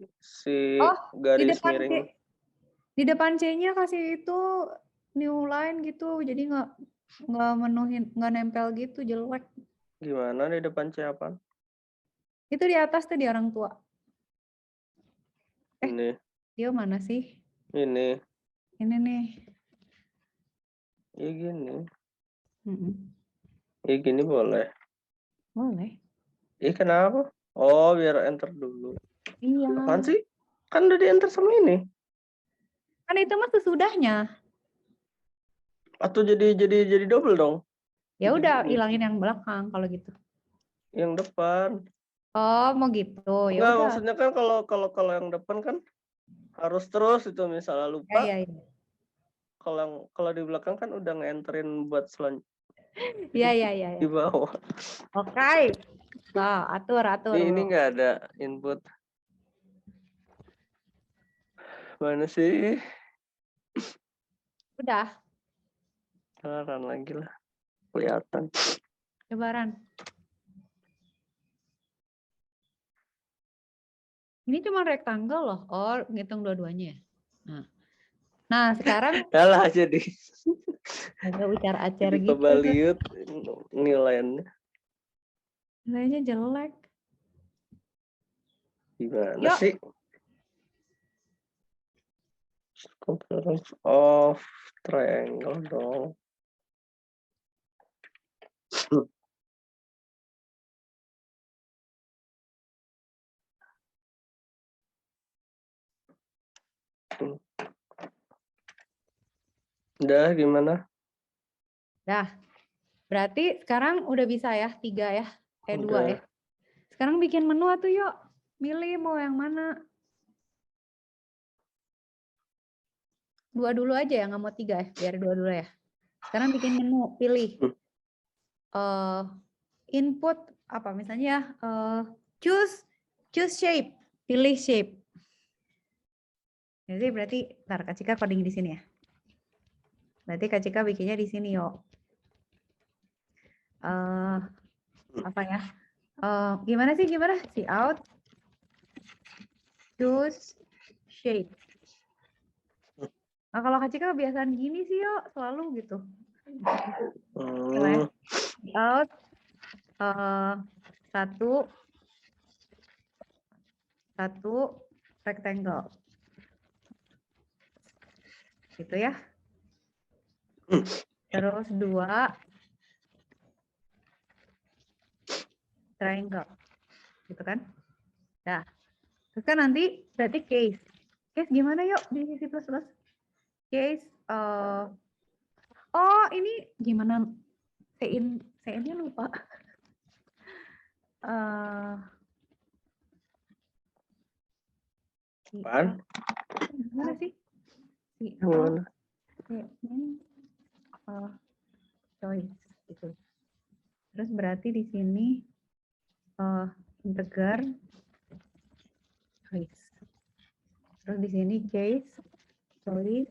garis miring. Di depan C-nya kasih itu new line gitu. Jadi nggak menuhin, nggak nempel gitu, jelek. Gimana di depan C apa? Itu di atas tuh di orang tua. Ini. Dia mana sih? Ini nih. Ya gini. Mm-mm. Ya gini boleh. Boleh. Kenapa? Oh, biar enter dulu. Iya. Apaan sih? Kan udah di enter sama ini. Kan itu mah sesudahnya. Atau jadi double dong? Ya Jadi udah gini. hilangin yang belakang kalau gitu. Yang depan. Oh, mau gitu. Ya Enggak, udah. maksudnya kan kalau yang depan kan harus terus itu misalnya lupa. Ya. Kalau di belakang kan udah nge-enterin buat selanjutnya. Iya. Di bawah. Oke. Nah, atur. Ini nggak ada input. Mana sih? Udah. Kelihatan lagi lah. Kelihatan. Lebaran. Ini cuma rektangle loh. Oh, ngitung dua-duanya ya. Nah, sekarang Kalah jadi. agak ucar-acar Jadi gitu. kebaliut nilainya. Nilainya jelek. Gimana sih? Circumference of triangle dong. Udah gimana? Dah. Berarti sekarang udah bisa ya 3 ya. 2 ya. Sekarang bikin menu tuh yuk. Milih mau yang mana. 2 dulu aja ya, nggak mau 3 ya. Biar 2 dulu ya. Sekarang bikin menu, pilih. Input apa misalnya choose shape. Pilih shape. Jadi berarti ntar Kak Cika coding di sini ya. Berarti Kak Cika bikinnya di sini yuk. Apa ya? Gimana sih? See out. Choose shape. Nah, kalau Kak Cika kebiasaan gini sih yuk, selalu gitu. See out. Satu rectangle. Gitu ya. Terus 2 triangle. Gitu kan? Nah, terus kan nanti berarti case. Case gimana yuk di C++? Case, oh ini gimana? C-nya lupa. Apaan? Gimana sih? Gimana? choice gitu. Terus berarti di sini integer choice. Terus di sini case choice.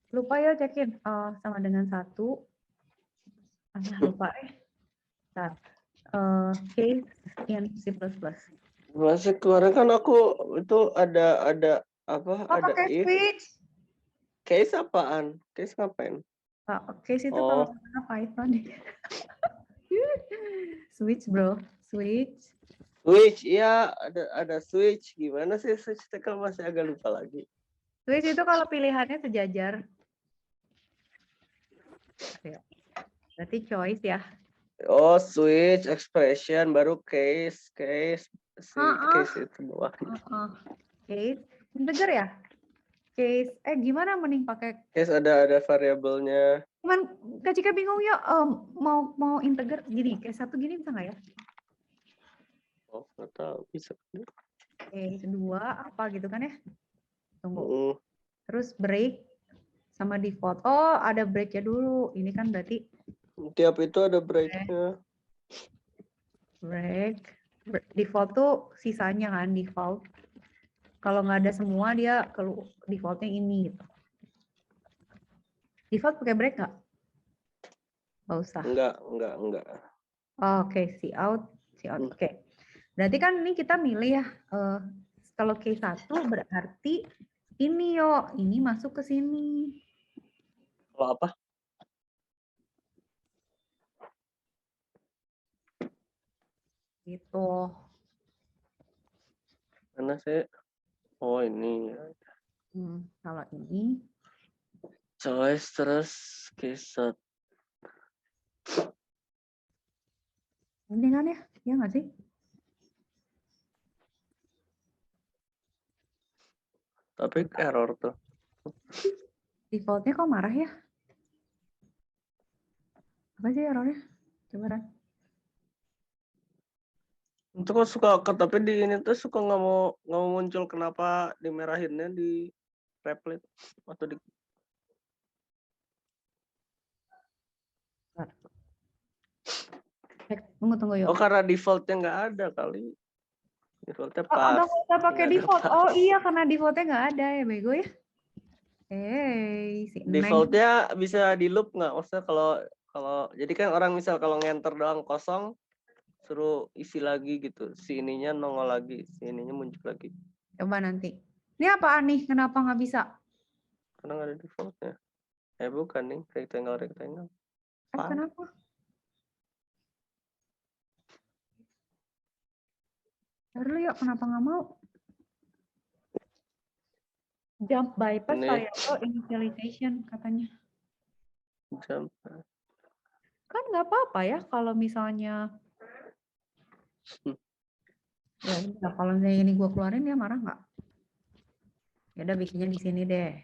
Lupa ya cekin sama dengan 1. Lupa Bentar. Case in C++. Masih kemarin kan aku itu ada apa? Oh, Ada pakai if. switch. Case apaan? Case ngapain? Case itu kalau misalnya Python. Switch, bro. Switch. Switch, iya ada switch. Gimana sih switch? Kalau masih agak lupa lagi. Switch itu kalau pilihannya sejajar. Berarti choice ya. Oh, switch expression baru case si case itu bawah. Case integer ya. Case gimana mending pakai Case ada variabelnya. cuman Kak Cika bingung ya mau integer gini case 1 gini bisa nggak ya? Oh, nggak tahu bisa. Case 2 apa gitu kan ya? Tunggu. Terus break sama default. Oh, ada break-nya dulu. Ini kan berarti tiap itu ada break-nya. Break. Default tuh sisanya kan default. Kalau nggak ada semua dia defaultnya ini gitu. Default pakai break nggak? Nggak usah. Enggak. Oke, cout. Oke. Berarti kan ini kita milih ya. Kalau case 1 berarti ini ini masuk ke sini. Kalau apa? Gitu. Mana sih? Oh, ini. Kalau ini Choice terus case 1. ini kan ya? Ya nggak sih? Tapi error tuh. Defaultnya kok marah ya? Apa sih errornya? Coba Ran. Itu kok suka tapi di ini tuh suka nggak mau muncul, kenapa dimerahinnya di replit atau di Tunggu yuk. Oh, karena defaultnya nggak ada kali. Defaultnya Oh, pas. udah nggak usah pakai Nggak ada default. pas. Oh iya, karena defaultnya nggak ada ya, bego ya. Si Neng. Defaultnya bisa di loop nggak? Maksudnya kalau jadi kan orang misal kalau ngenter doang kosong, suruh isi lagi gitu. Si ininya nongol lagi, si ininya muncul lagi. Coba nanti. Ini apaan nih? Kenapa nggak bisa? Karena nggak ada defaultnya. Bukan nih, rectangle. Kenapa? Dulu yuk, kenapa nggak mau? Jump bypass variable initialization katanya. Jump. Kan nggak apa-apa ya kalau misalnya ya udah, kalau misalnya ini gue keluarin dia marah nggak? Ya udah bikinnya di sini deh.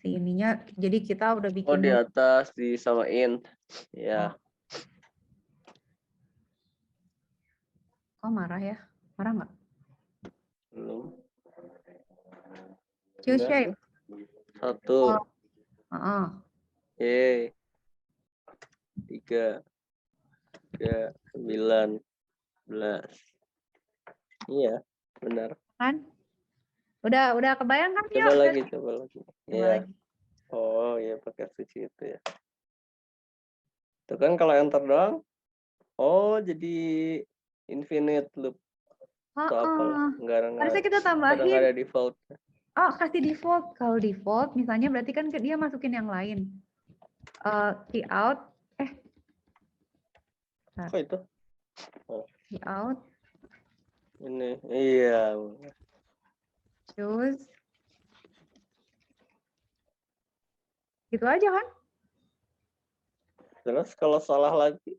Si ininya, jadi kita udah bikin. Oh, di atas disamain. Ya. Oh marah ya? Marah nggak? Belum. Q-shape. 1. Yeay. 3, 9, 11. Iya, benar. Kan? Udah kebayang kan? Coba lagi. Coba Iya. lagi. Oh, ya pakai switch itu ya. Itu kan kalau enter doang. Oh, jadi infinite loop. Atau apalah. Harusnya kita tambahin. Nggak ada default. Oh, kasih default. Kalau default, misalnya berarti kan dia masukin yang lain. Cout. Kok itu? Cout. Ini. Iya. Choose. Gitu aja kan? Terus kalau salah lagi.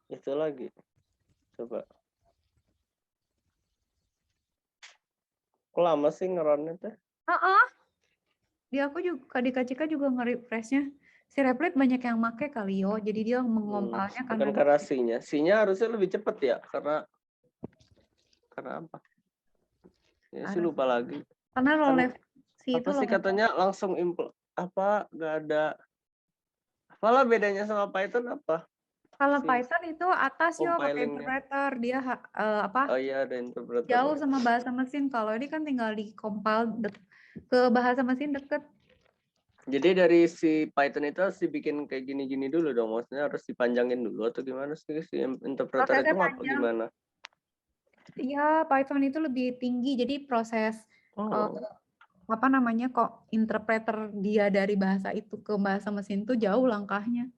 Itu lagi. Coba. Kok lama sih ngerunnya teh? Di aku juga, di Kacika juga nge-refresh-nya. Si Replit banyak yang make kali yo, jadi dia mengompalnya Bukan karena C-nya. C-nya harusnya lebih cepat ya, karena apa? Ya sih lupa lagi. Karena Kan, level C itu apa sih katanya langsung apa nggak ada. Apalah bedanya sama Python apa? Kalau Si Python itu atas yo pakai compilingnya. interpreter, dia Oh iya ada jauh interpreternya. sama bahasa mesin. Kalau ini kan tinggal di compile ke bahasa mesin deket. Jadi dari si Python itu harus dibikin kayak gini-gini dulu dong. Maksudnya harus dipanjangin dulu atau gimana sih si interpreter itu Prosesnya ngapa panjang. gimana? Ya, Python itu lebih tinggi. Jadi proses Oh, apa namanya kok interpreter dia dari bahasa itu ke bahasa mesin tuh jauh langkahnya.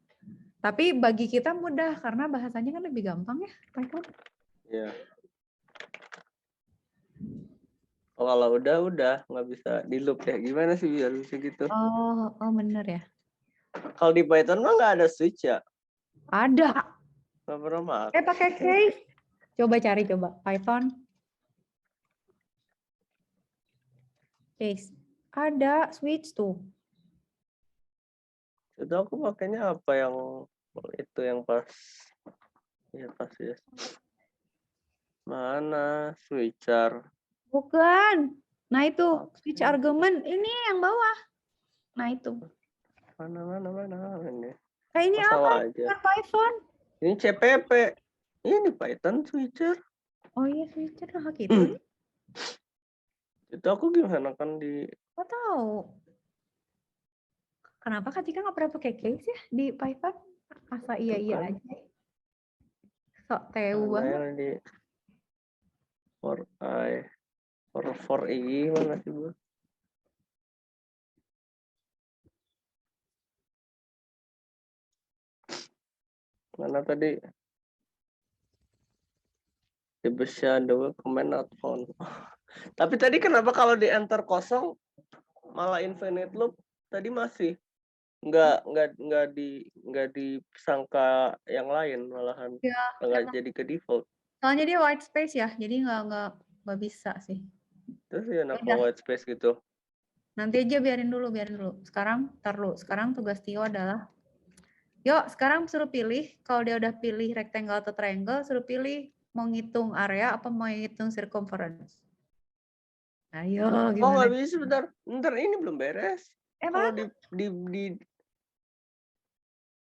Tapi bagi kita mudah karena bahasanya kan lebih gampang ya Python. iya. Oh, kalau udah nggak bisa di loop ya. Gimana sih biar bisa gitu? Oh bener ya. Kalau di Python mah nggak ada switch ya. Ada. Nggak pernah pakai. Pakai case. Coba cari Python case. Ada switch tuh. Itu aku pakainya apa yang itu yang pas. Ya pas ya. Mana switcher? Bukan. Nah itu switch argument ini yang bawah. Nah itu. Mana ini. Ini Oh, apa? sama aja. Bukan Python. Ini CPP. Ini Python switcher. Oh iya switcher lah gitu. Itu aku gimana kan di Gak tahu. Kenapa Katika nggak pernah pakai case ya di Python? Asa iya kan aja. Sok tahu mana banget. yang di for i mana sih Bu? Mana tadi? Bisa the command not found. Tapi tadi kenapa kalau di enter kosong malah infinite loop tadi masih nggak disangka yang lain malahan Ya, nggak jadi ke default. soalnya dia white space ya, jadi nggak bisa sih. Terus ya kenapa Udah. white space gitu? Nanti aja biarin dulu. Sekarang Sekarang tugas Tio adalah, yuk sekarang suruh pilih. Kalau dia udah pilih rectangle atau triangle, suruh pilih mau ngitung area apa mau ngitung circumference. Ayo Oh gimana? nggak bisa bentar ini belum beres. Kalau di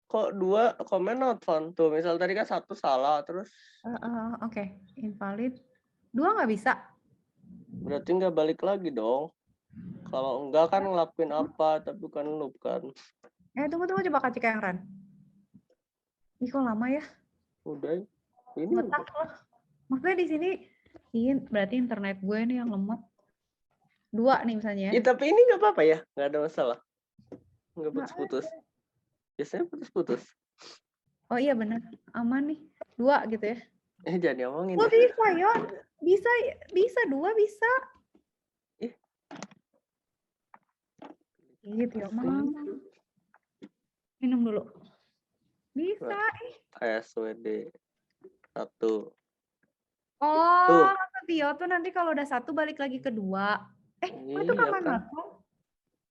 kok dua comment not found tuh misal tadi kan satu salah terus Oke. Invalid. Dua nggak bisa. berarti nggak balik lagi dong. Kalau enggak kan ngelakuin apa tapi bukan loop kan. Tunggu coba Katika yang run. Ih kok lama ya? Udah ini Ngetak loh. Maksudnya di sini berarti internet gue nih yang lemot. Dua nih misalnya ya. tapi ini nggak apa-apa ya, nggak ada masalah, nggak putus-putus. Biasanya putus-putus. Oh iya benar, aman nih. Dua gitu ya. Jangan diomongin. Oh bisa Yon, bisa dua bisa. Gitu ya mama. Minum dulu. Bisa. SWD 1. Oh, Tio tuh nanti kalau udah satu balik lagi ke dua. Itu kapan kan? masuk?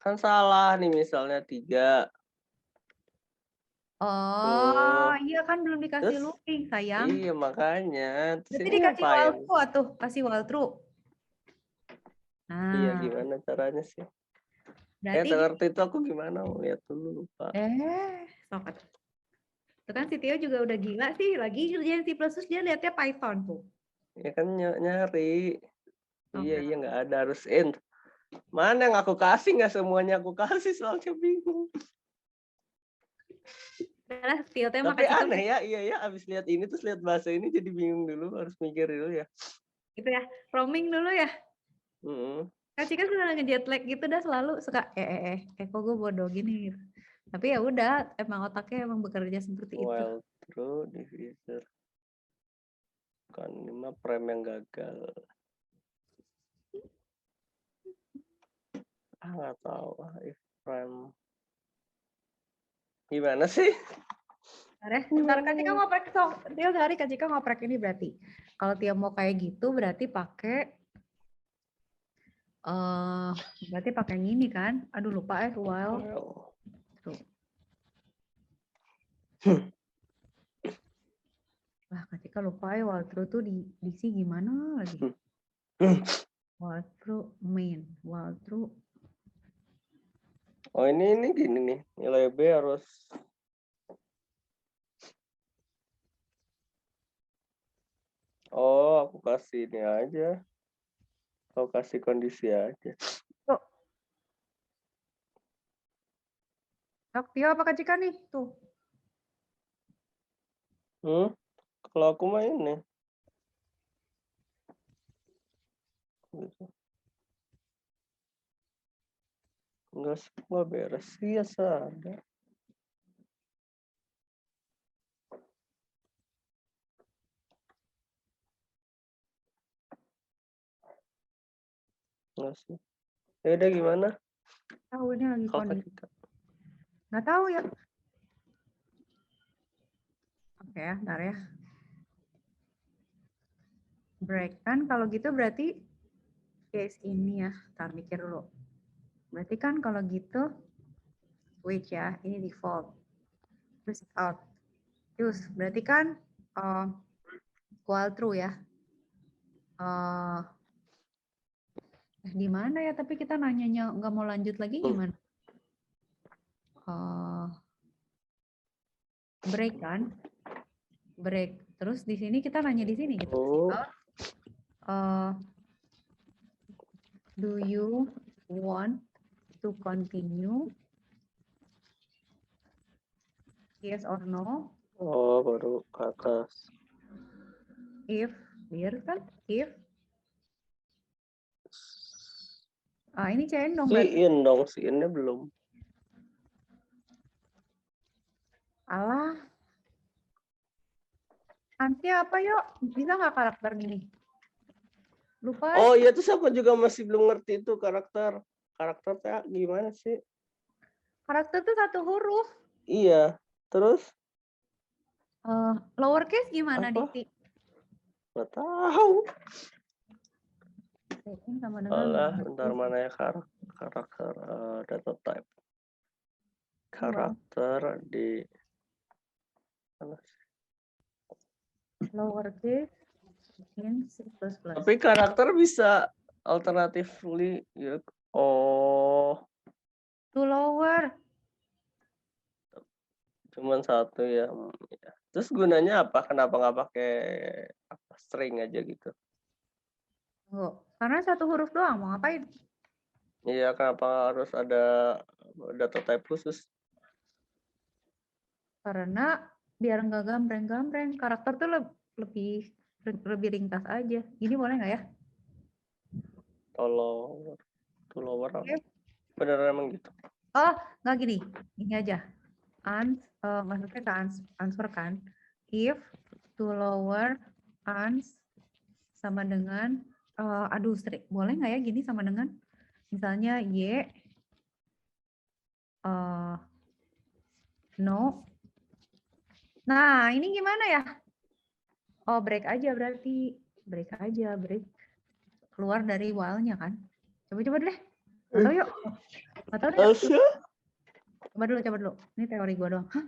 Kan salah nih misalnya 3. Oh, iya kan belum dikasih looping sayang. Iya makanya. Terus Berarti ini dikasih ngapain? while true kasih while true. Iya Nah, gimana caranya sih? berarti Seperti itu aku gimana mau lihat dulu lupa. sokat. Itu kan si Tio juga udah gila sih, lagi kerjain C++ dia lihatnya Python tuh. Ya kan nyari. Oke. Iya nggak ada harus int. Mana yang aku kasih nggak semuanya aku kasih soalnya bingung. Adalah Tio teh Tapi aneh ya, iya abis lihat ini terus lihat bahasa ini jadi bingung dulu harus mikir dulu ya. Gitu ya, roaming dulu ya. Kak Cika sudah ngejet lag gitu dah selalu suka kok gue bodoh gini gitu. Tapi ya udah, emang otaknya emang bekerja seperti itu. While true divisor. Kan ini mah prem yang gagal. Nggak tahu if prem. Gimana sih? Ntar Kak Cika ngoprek Tio sehari Kak Cika ngoprek ini berarti. Kalau Tio mau kayak gitu berarti pakai yang ini kan. Aduh lupa while true. Lah Kak Cika lupa while true tuh diisi gimana lagi? While true main, while true. Oh ini gini nih, nilai B harus aku kasih ini aja. Aku kasih kondisi aja. Tuh. Sok, Tio apa Kak Cika nih? Tuh. Kalau aku mah ini. Gitu. Enggak semua beres. Iya, sadar. Enggak sih. Ya udah gimana? Tahu ini lagi Kalau kondisi. Kak Cika. Nggak tahu ya. Oke ya, bentar ya. Break kan kalau gitu berarti case ini ya. Ntar mikir dulu. Berarti kan kalau gitu switch ya, ini default. Terus out. Terus berarti kan equal true ya. Di mana ya? Tapi kita nanyanya nggak mau lanjut lagi gimana? Break kan? Break. Terus di sini kita nanya di sini gitu. Do you want to continue? Yes or no? Oh, baru ke atas. If, biar kan? If. Ini cendong berarti. Siin dong, siinnya belum. Alah. Nanti apa yuk? Bisa nggak karakter gini? Lupa. Oh iya, terus aku juga masih belum ngerti itu karakter. Karakternya gimana sih? Karakter tuh satu huruf. Iya, terus? Lowercase gimana, Apa? Diti? Nggak tahu. Sama dengan Alah, bentar mana ya karakter data type. Karakter di mana sih? Lowercase in C++. Tapi karakter bisa alternatively ya. Oh, To lower. cuman satu ya. Terus gunanya apa? Kenapa nggak pakai string aja gitu? Oh, karena satu huruf doang, mau ngapain? Iya, kenapa harus ada data type khusus? Karena biar nggak gambreng-gambreng. Karakter tuh lebih ringkas aja. Gini boleh nggak ya? To lower. Oke. Beneran emang gitu? Oh, nggak gini. Ini aja. Maksudnya ke answer kan. If to lower ans sama dengan, boleh nggak ya gini sama dengan? Misalnya Y, no. Nah, ini gimana ya? Oh, break aja berarti. Break aja, break. Keluar dari while-nya kan. Coba deh. Nggak tahu yuk. Nggak tahu deh. Coba dulu. Ini teori gue doang. Hah?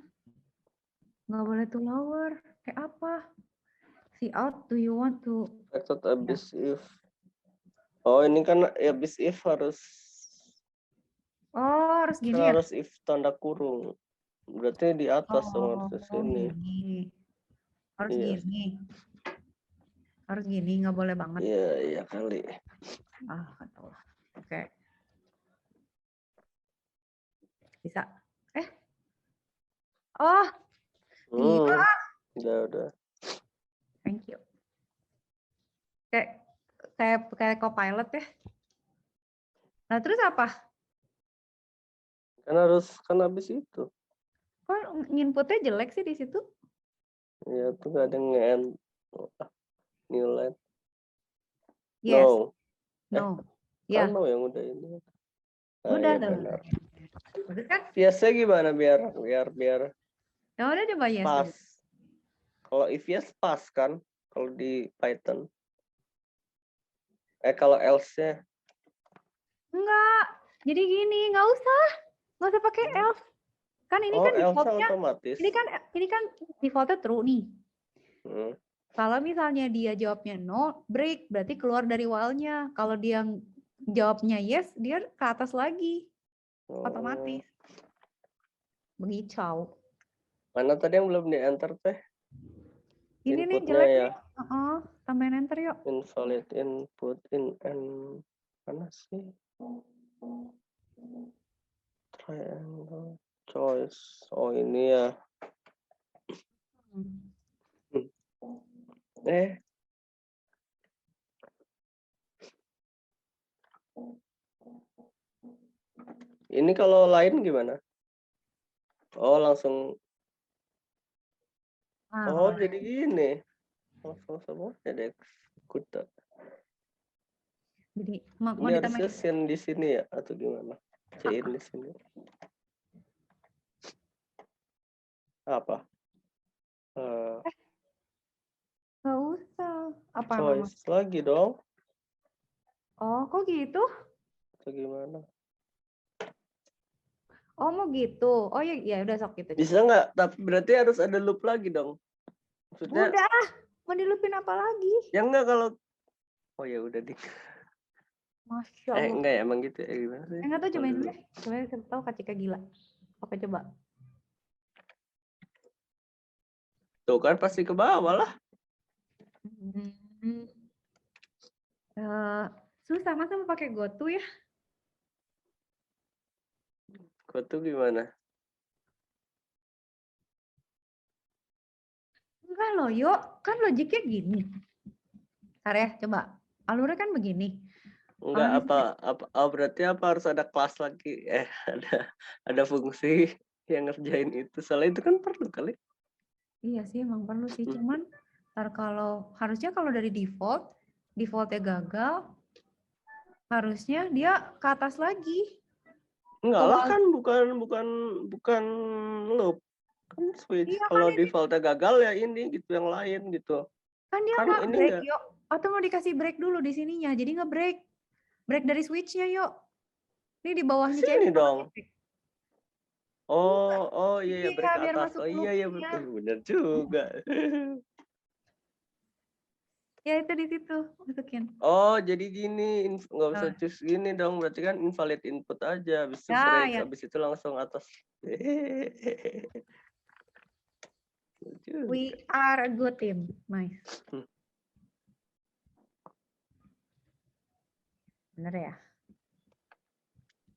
Nggak boleh to lower. Kayak apa? See out, do you want to... Method abis if. Oh, ini kan abis if harus... Oh, harus gini kan ya? harus if tanda kurung. Berarti di atas dong, harus sini. Gini. Harus Iya. gini. Harus gini, nggak boleh banget. Iya kali. Nggak tahu lah. Oke. Bisa. Oh, iya. Udah. Thank you. Kayak Copilot ya. Nah, terus apa? Kan habis itu. Kok inputnya jelek sih di situ? Ya, tuh gak ada nge-end. Nilai. Yes. No. Ya. No yang udah ini. Udah ya, tuh. benar. Udah kan? Biasanya gimana biar Ya udah coba yes. pas. Kalau if yes pas kan kalau di Python. Kalau else-nya Enggak. Jadi gini, nggak usah pakai else. Kan ini kan defaultnya otomatis. Ini kan defaultnya true nih. Hmm. Kalau misalnya dia jawabnya no, break, berarti keluar dari while-nya. Kalau dia jawabnya yes, dia ke atas lagi. Oh, otomatis. Begicau. mana tadi yang belum di-enter teh? Ini nih Inputnya jelek ya. nih. Tambahin enter yuk. Invalid input in and mana sih? Triangle choice. Oh ini ya. Eh, ini kalau lain gimana? Oh langsung. Nah, Oh kalau jadi gini. Langsung semua jadi execute. jadi mau Ini ditambahin. harusnya send di sini ya atau gimana? Cin di sini. Apa? Nggak usah. Apa emang? Choice lagi dong. Oh, kok gitu? Atau gimana? Oh, mau gitu. Oh ya, ya udah sok gitu. Bisa nggak? Tapi berarti harus ada loop lagi dong. Maksudnya Udah, mau dilupin apa lagi? ya enggak kalau. Oh ya udah deh. Masya Allah. Enggak ya emang gitu ya gimana sih? Enggak tahu, cobain Kalau dulu deh. Cobain kita tahu Kak Cika gila. Oke, coba. Tuh kan pasti ke bawah lah. Susah, masa mau pakai GoTo ya? Kau tuh gimana? Enggak loh, yuk. Kan logiknya gini. Ntar ya, coba. Alurnya kan begini. Enggak Kalau apa oh, berarti apa harus ada kelas lagi? Ada fungsi yang ngerjain itu. Soalnya itu kan perlu kali. iya sih, emang perlu sih. Cuman, ntar harusnya kalau dari defaultnya gagal, harusnya dia ke atas lagi. Enggak Ke lah wall. kan bukan loop. Kan switch. Iya kan Kalau ini, defaultnya gagal ya ini gitu yang lain gitu. kan dia Kan nggak ini break, enggak. yuk. Atau mau dikasih break dulu di sininya, jadi nggak break. Break dari switch-nya, yuk. Ini di bawahnya Sini CMD. dong. Enggak. Oh iya ya break Iya, ke biar atas. masuk Oh iya ya loop-nya. bener juga. Ya, itu di situ. Masukin. Oh jadi gini nggak usah Nah, choose gini dong berarti kan invalid input aja habis itu ya, break ya. habis itu langsung atas. We are a good team. Nice. Bener ya?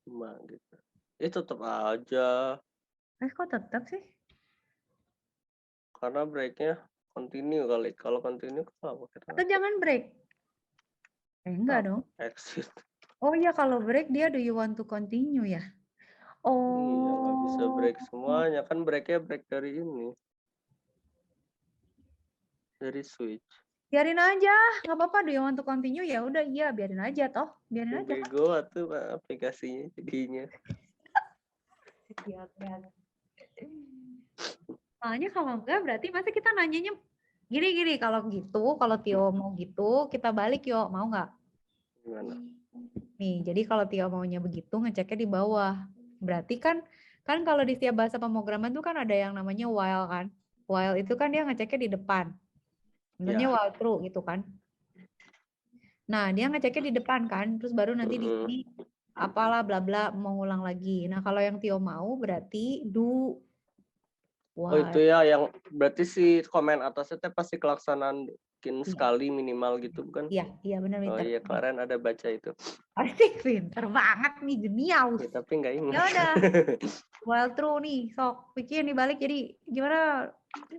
Cuma gitu. Tetap aja Kok tetap sih? karena breaknya continue kali. Kalau continue kenapa Atau kita jangan break? Enggak dong. exit? Oh iya, kalau break dia do you want to continue ya? Iya nggak bisa Oh, break semuanya kan breaknya break dari ini dari switch. biarin aja, nggak apa-apa. Do you want to continue? Ya udah, iya, biarin aja toh, biarin aja kan. Bego atau aplikasinya jadinya. Iya, iya. Soalnya kalau enggak, berarti masa kita nanyanya gini-gini. Kalau gitu, kalau Tio mau gitu, kita balik yuk, mau nggak? Gimana? Nih, jadi kalau Tio maunya begitu, ngeceknya di bawah. Berarti kan kalau di setiap bahasa pemrograman tuh kan ada yang namanya while kan. While itu kan dia ngeceknya di depan. Misalnya Ya. while true gitu kan. Nah, dia ngeceknya di depan kan, terus baru nanti di sini apalah bla bla mau ngulang lagi. Nah, kalau yang Tio mau berarti do Oh itu while. ya yang berarti si komen atasnya teh pasti kelaksanaan mungkin Iya, sekali minimal gitu bukan? iya benar Oh Winter. iya kemarin ada baca itu. Asik, pinter banget nih, jenius. Ya, tapi nggak ingat. Ya udah, while true nih, sok bikin dibalik jadi gimana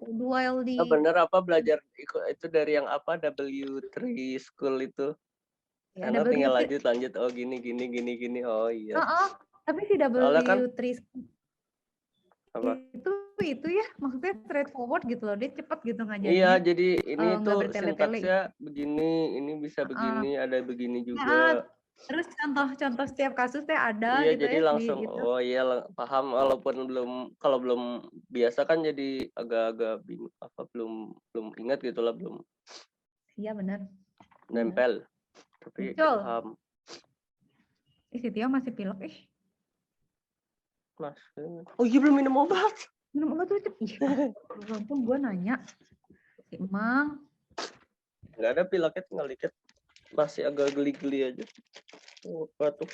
while di Bener apa belajar itu dari yang apa W3 school itu? ya Karena tinggal W3. lanjut oh gini. Oh iya. Tapi si Soalnya kan W3 apa? itu ya maksudnya straightforward gitu loh, dia cepet gitu Iya ngajarinnya, jadi ini nggak tuh bertele-tele. sintaksnya begini, ini bisa begini, ada begini juga. Terus contoh-contoh setiap kasus teh ada Iya gitu jadi ya di langsung itu. oh iya paham walaupun kalau belum biasa kan jadi agak-agak bingung apa belum ingat gitu lah belum Iya benar. nempel tapi Betul. paham. Si Tio masih pilek Mas oh iya belum minum obat. minum obat tuh walaupun gue nanya si Emang Nggak ada pileknya tinggal dikit masih agak geli-geli aja. Apa tuh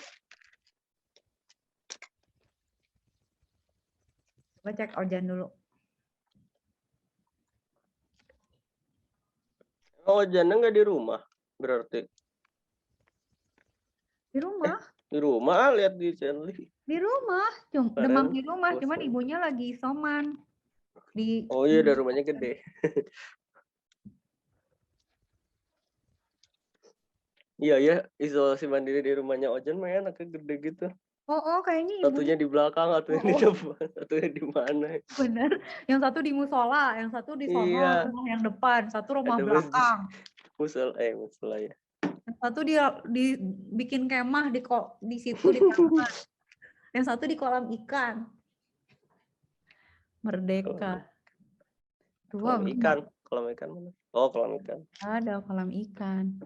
Gue cek Ojan dulu. Oh, Jana nggak di rumah berarti. Di rumah, Di rumah lihat di channel. di rumah, demam di rumah, cuman ibunya lagi isoman. Oh iya, dari rumahnya gede. Iya ya, isolasi mandiri di rumahnya Ojan mah enaknya gede gitu. Oh, kayaknya Satunya ibunya di belakang, satunya di depan, satunya di mana? bener. Yang satu di musola, yang satu di sono, Iya. rumah yang depan, satu rumah Ada belakang. musola ya. Yang satu bikin kemah di situ di taman. Yang satu di kolam ikan. Merdeka. Kolam ikan mana? Oh, kolam ikan. Ada kolam ikan.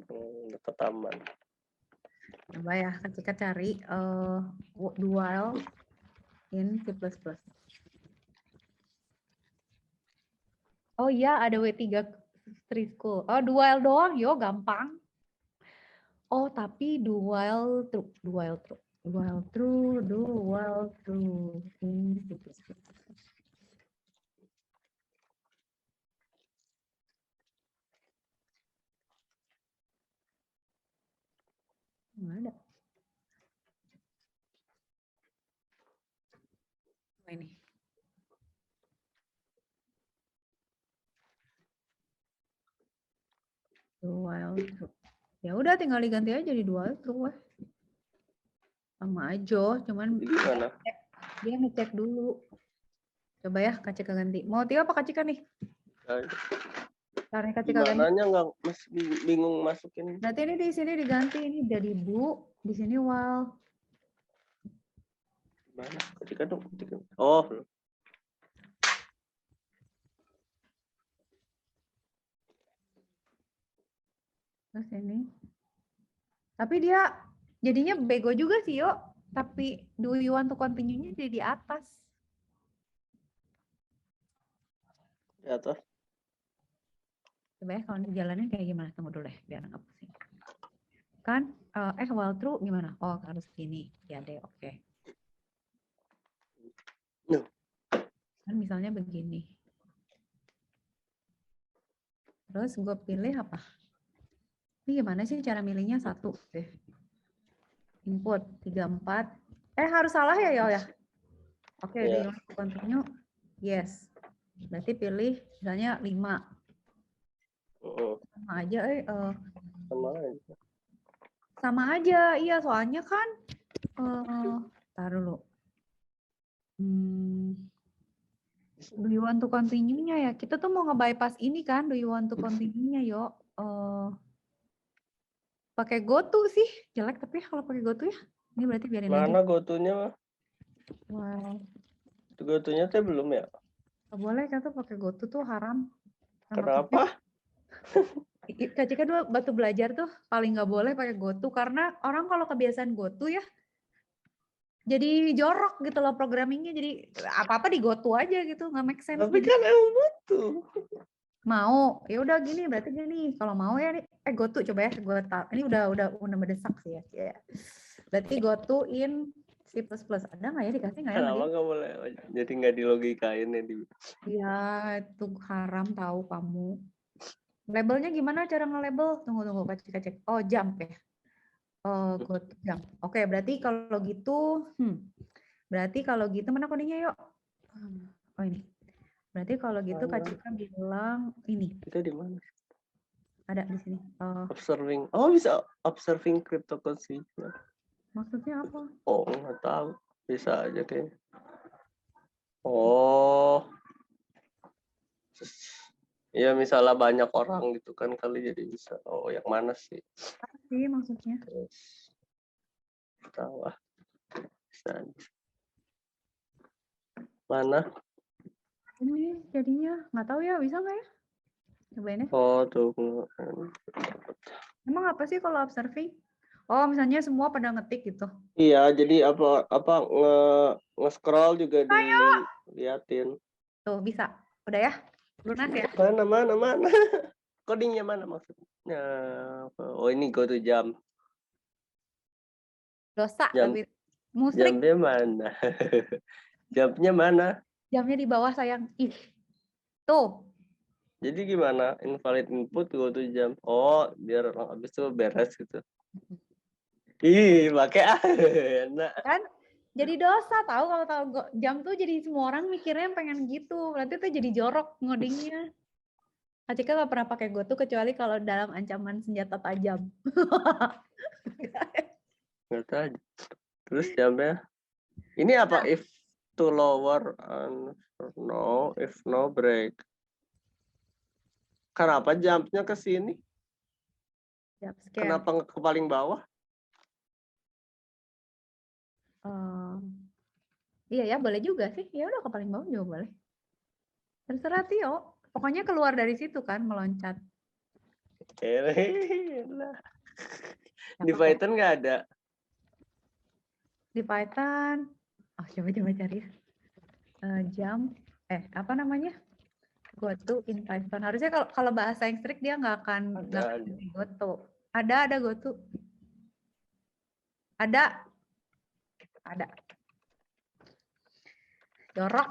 Dekat taman. Coba ya, kita cari dual in C++. Oh iya, ada W3 Street School. Oh, dual doang, yo gampang. Oh, tapi dual true in C++. Nggak ada. Oh, ini. Dual true. Ya udah tinggal diganti aja jadi dual true. Sama aja, cuman Gimana? dia ngecek dulu. Coba ya Kak Cika ganti. Mau Tio apa Kak Cika nih? Karena Kak Cika ganti. Gimananya nggak bingung masukin. Berarti ini di sini diganti, ini jadi bu, di sini wal. Mana? Ketika dong. Oh. Terus ini. Tapi dia jadinya bego juga sih, yo. Tapi do you want to continue-nya jadi di atas. Di atas. Coba ya kalau dijalanin kayak gimana? Tunggu dulu deh, biar nggak pusing. Kan, while true gimana? Oh, harus gini. Ya deh, oke. No. Kan misalnya begini. Terus gue pilih apa? Ini gimana sih cara milihnya? Satu deh. Input 34. Harus salah ya, yo ya? Oke, do you want to continue? Yes. Berarti pilih misalnya 5. Sama aja, sama aja, iya soalnya kan, taruh dulu. Do you want to continue-nya ya? Kita tuh mau nge-bypass ini kan, do you want to continue-nya yo. Pakai GoTo sih, jelek tapi kalau pakai GoTo ya. Ini berarti biarin aja. Mana GoTo-nya mah? Wow. GoTo-nya tuh belum ya? Gak boleh kan tuh pakai GoTo tuh haram. Kenapa? Kak Cika dulu batu belajar tuh paling nggak boleh pakai GoTo karena orang kalau kebiasaan GoTo ya jadi jorok gitu loh programmingnya, jadi apa-apa di GoTo aja gitu, nggak make sense. Tapi kan emang butuh. Mau, ya udah gini berarti gini, kalau mau ya nih, GoTo coba ya, ini udah mendesak sih ya. Berarti GoTo in C++, ada nggak ya, dikasih nggak ya? Kenapa nggak boleh? Jadi nggak dilogikain ya di. Ya itu haram tahu kamu. Labelnya gimana cara nge-label? Tunggu Kak cek. Oh jump ya. GoTo jump. Oke, berarti kalau gitu, mana kodenya yuk? Oh ini. Berarti kalau gitu Kak Cika bilang ini. Kita di mana? Ada di sini. Observing. Oh bisa observing cryptocurrency. Maksudnya apa? Oh nggak tahu. Bisa aja kayaknya. Oh. Ya misalnya banyak orang gitu kan kali jadi bisa. Oh yang mana sih? Apa sih maksudnya? Terus tahu ah. Bisa. Mana? Ini jadinya nggak tahu ya, bisa nggak ya? Cobain ya. Oh tuh. Emang apa sih kalau observing? Oh misalnya semua pada ngetik gitu. Iya jadi apa nge-scroll juga diliatin. Tuh bisa. Udah ya? Lunas ya? Mana? Codingnya mana maksudnya? Oh ini GoTo jump. Dosa Jam, tapi musrik. Jamnya mana? Jumpnya mana? Jamnya di bawah sayang. Ih, tuh. Jadi gimana? Invalid input go to jam. Oh, biar habis itu beres gitu. Ih, pakai enak. Kan jadi dosa tahu kalau tahu jam tuh jadi semua orang mikirnya pengen gitu. Berarti tuh jadi jorok ngodingnya. Kak Cika nggak pernah pakai GoTo kecuali kalau dalam ancaman senjata tajam. Nggak tahu. Terus jamnya. Ini apa? If to lower and no, if no break. Kenapa jumpnya ke sini? Jump scare. Kenapa nggak ke paling bawah? Iya ya, boleh juga sih. Ya udah ke paling bawah juga boleh. Terserah Tio. Pokoknya keluar dari situ kan, meloncat. Elah. Di Cakep ya. Python nggak ada. Di Python, oh coba cari ya. Jump, apa namanya? GoTo in Python. Harusnya kalau bahasa yang strict dia nggak akan Ada. di GoTo. Ada GoTo. Ada. Jorok.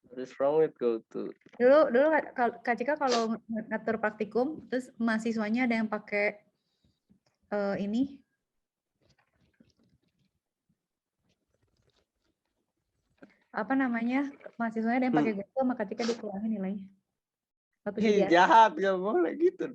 What is wrong with go to? Dulu Kak Cika kalau ngatur praktikum, terus mahasiswanya ada yang pakai ini. Apa namanya? Mahasiswanya ada yang pakai GoTo, sama Kak Cika dikurangin nilainya. Waktu Ih, jadi jahat, nggak boleh gitu.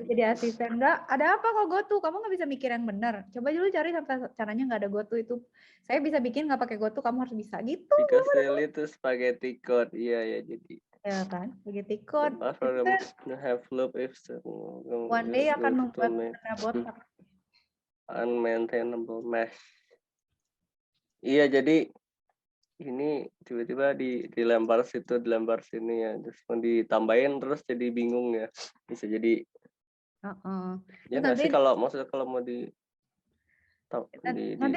jadi asisten enggak ada apa kok GoTo, kamu nggak bisa mikir yang benar, coba dulu cari sampai caranya nggak ada GoTo itu, saya bisa bikin nggak pakai GoTo, kamu harus bisa gitu. Because they itu spaghetti code, iya ya jadi. Ya kan, spaghetti code. Password have loop if One day akan membuat Anda botak. unmaintainable mesh. Iya jadi ini tiba-tiba dilempar situ, dilempar sini ya, terus mau ditambahin terus jadi bingung ya, bisa jadi. Ya nggak sih kalau maksudnya kalau mau nanti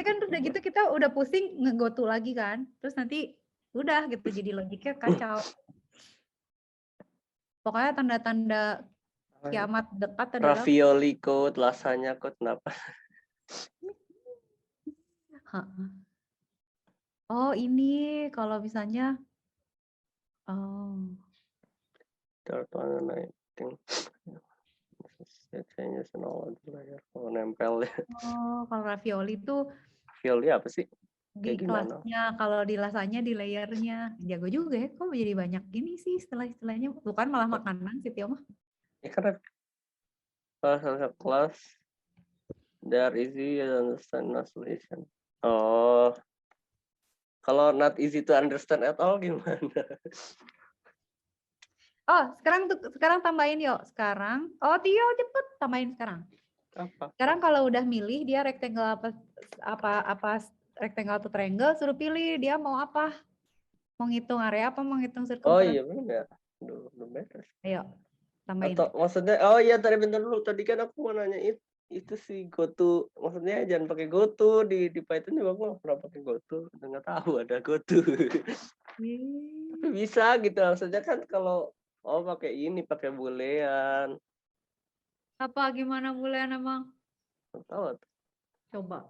kan udah gitu kita udah pusing nge-GoTo lagi kan, terus nanti udah gitu jadi logiknya kacau. Pokoknya tanda-tanda kiamat dekat adalah ravioli code, lasagna code, kenapa? Oh ini kalau misalnya Third one, I think changes and all layer. Oh, nempel ya. Oh, kalau ravioli itu Ravioli apa sih? di Kayak gimana? kelasnya, kalau di lasanya di layernya. Jago juga ya, kok jadi banyak gini sih istilah-istilahnya. Bukan malah makanan sih Tio mah. Ya karena salah kelas they are easy to understand no solution. Oh, kalau not easy to understand at all gimana? Oh, sekarang tambahin yuk. Sekarang, oh Tio cepet tambahin sekarang. Apa? Sekarang kalau udah milih dia rectangle apa rectangle atau triangle, suruh pilih dia mau apa. Mau ngitung area apa, mau ngitung Oh circumference. iya benar. Belum beres. Ayo, tambahin. Atau maksudnya, oh iya tadi bentar dulu. Tadi kan aku mau nanya itu sih GoTo. Maksudnya jangan pakai GoTo di Python juga aku nggak pernah pakai GoTo. Nggak tahu ada GoTo. Tapi bisa gitu maksudnya kan kalau pakai ini pakai boolean. Apa gimana boolean emang? Nggak tahu. Coba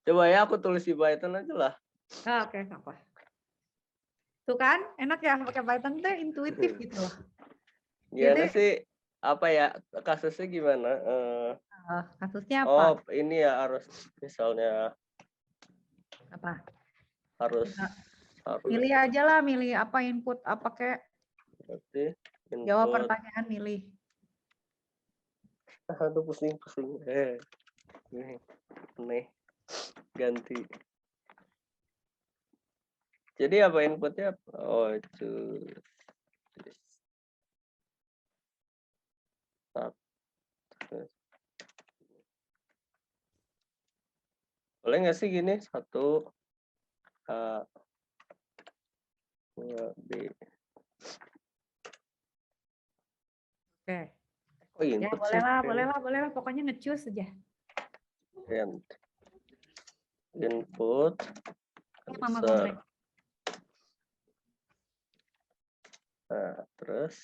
Ya aku tulis di Python aja lah. Oke, apa? Tuh kan, enak ya pakai Python tuh intuitif gitu loh. Gimana sih apa ya kasusnya gimana? Kasusnya apa? Oh ini ya harus misalnya Apa? harus Milih aja lah, milih apa input apa kayak. Jawab pertanyaan milih. Aduh pusing. Aneh. Ganti. Jadi apa inputnya? Oh itu. Boleh nggak sih gini 1 A 2 B. Oke. Oh Ya input boleh lah. Pokoknya nge-choose aja. Input. Mama komplain. Nah, terus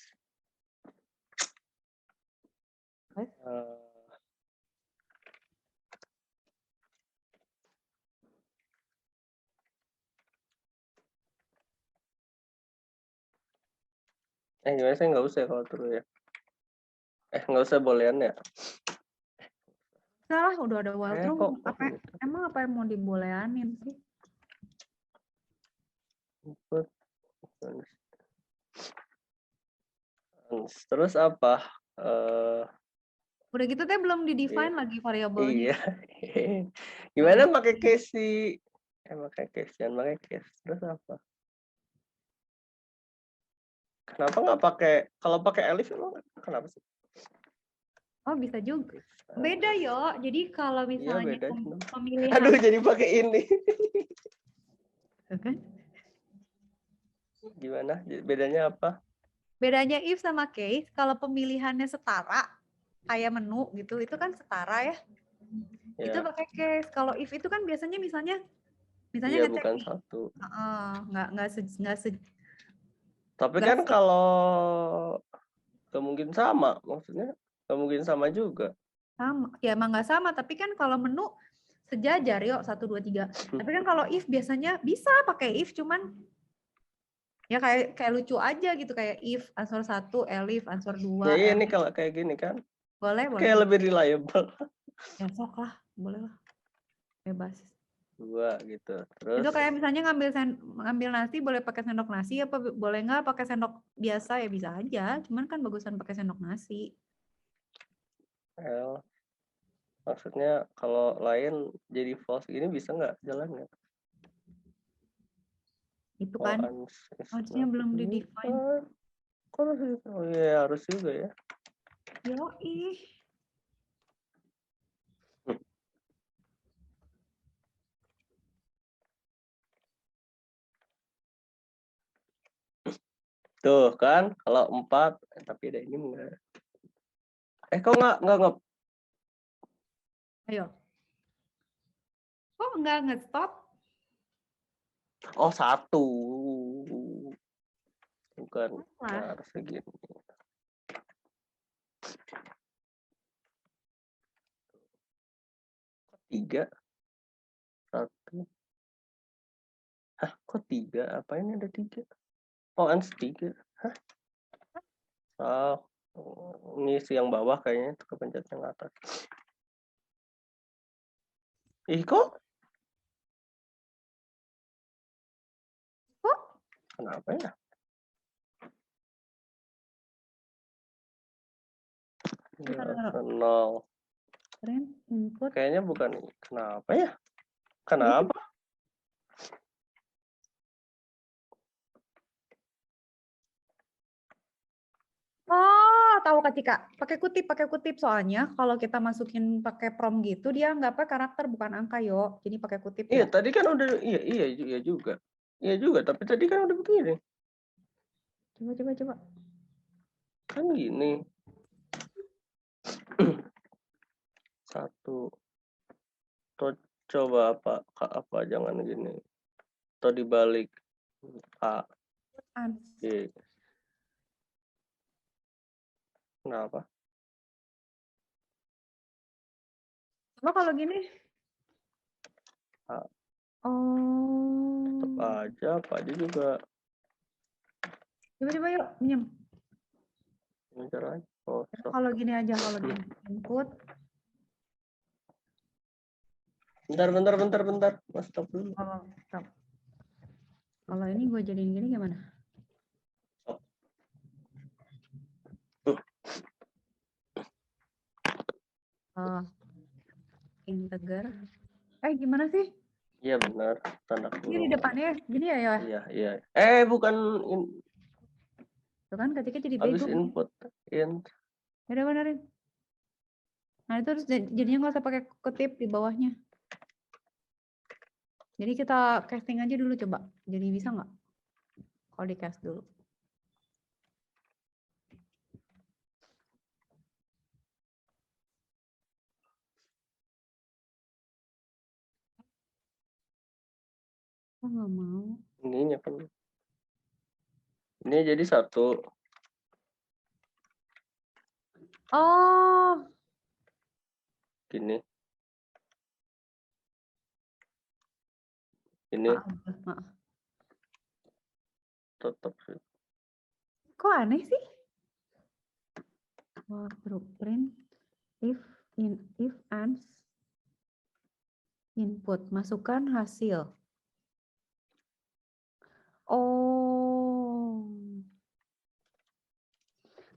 Gimana saya nggak usah ya kalau true ya. Nggak usah boolean ya. Salah, udah ada while true. Kok Emang apa yang mau diboleanin sih? input. Terus apa? Udah gitu teh belum di-define lagi variabelnya. Iya. Gimana pakai case sih? Pakai case, jangan pakai case. Terus apa? Kenapa nggak pakai? Kalau pakai elif emang kenapa sih? Oh, bisa juga. Beda yo. Jadi kalau Iya misalnya beda. pemilihan Aduh jadi pakai ini. kan? Gimana? Bedanya apa? Bedanya if sama case, kalau pemilihannya setara, kayak menu gitu, itu kan setara ya. Itu Ya. pakai case. Kalau if itu kan biasanya misalnya Iya ngecek bukan nih. satu. Nggak Tapi nggak kan kalau nggak mungkin sama, maksudnya nggak mungkin sama juga. sama. Ya emang nggak sama, tapi kan kalau menu sejajar yuk 1, 2, 3. Tapi kan kalau if biasanya bisa pakai if, cuman ya kayak lucu aja gitu, kayak if answer 1, elif answer 2. Ya ini kalau kayak gini kan Boleh. kayak lebih reliable. Ya sok lah, boleh lah. Bebas. 2 gitu. Itu Terus kayak misalnya ngambil nasi boleh pakai sendok nasi apa boleh nggak pakai sendok biasa, ya bisa aja. Cuman kan bagusan pakai sendok nasi. L maksudnya kalau lain jadi false gini bisa nggak jalannya? Itu kan harusnya belum di-define. Oh iya harus juga ya. Yoi. Tuh kan kalau 4 tapi ada ini enggak. Kok nggak Ayo. Kok nggak nge-stop? Oh 1 bukan Salah. harus segini. 3 1. Hah, kok 3? Apa ini ada 3? Oh, ans 3. Hah? Ngisi yang bawah kayaknya itu kepencet yang atas. Kok? Kenapa ya? Nol. Keren, input. Kayaknya bukan. Kenapa ya? Kenapa? Oh, tahu Kak Cika. Pakai kutip soalnya kalau kita masukin pakai prompt gitu dia anggapnya karakter bukan angka yo. Jadi pakai kutip Iya, ya. tadi kan udah iya juga. Iya juga, tapi tadi kan udah begini. Coba. Kan gini. 1. Coba apa jangan gini. Atau dibalik. A. B. Kenapa? Coba kalau gini. A. Oh. Tetap aja, apa aja juga. Coba yuk, minjem. Caranya. Oh, kalau gini aja, kalau gini input. Bentar. Mas stop dulu. Stop. Kalau ini gue jadiin gini gimana? Integer. Gimana sih? Iya benar, tanda Ini kurung. di depannya gini ya? Iya. Bukan Tuh kan ketika jadi habis bego. input int. Udah benerin. Nah itu terus jadinya nggak usah pakai kutip di bawahnya. Jadi kita casting aja dulu coba. Jadi bisa nggak? Kalau di cast dulu. Oh nggak mau. Ininya kan. Ini jadi 1. Oh. Gini. Ini. Maaf. Tetap sih. Kok aneh sih? Blueprint if ans input, masukkan hasil. Oh.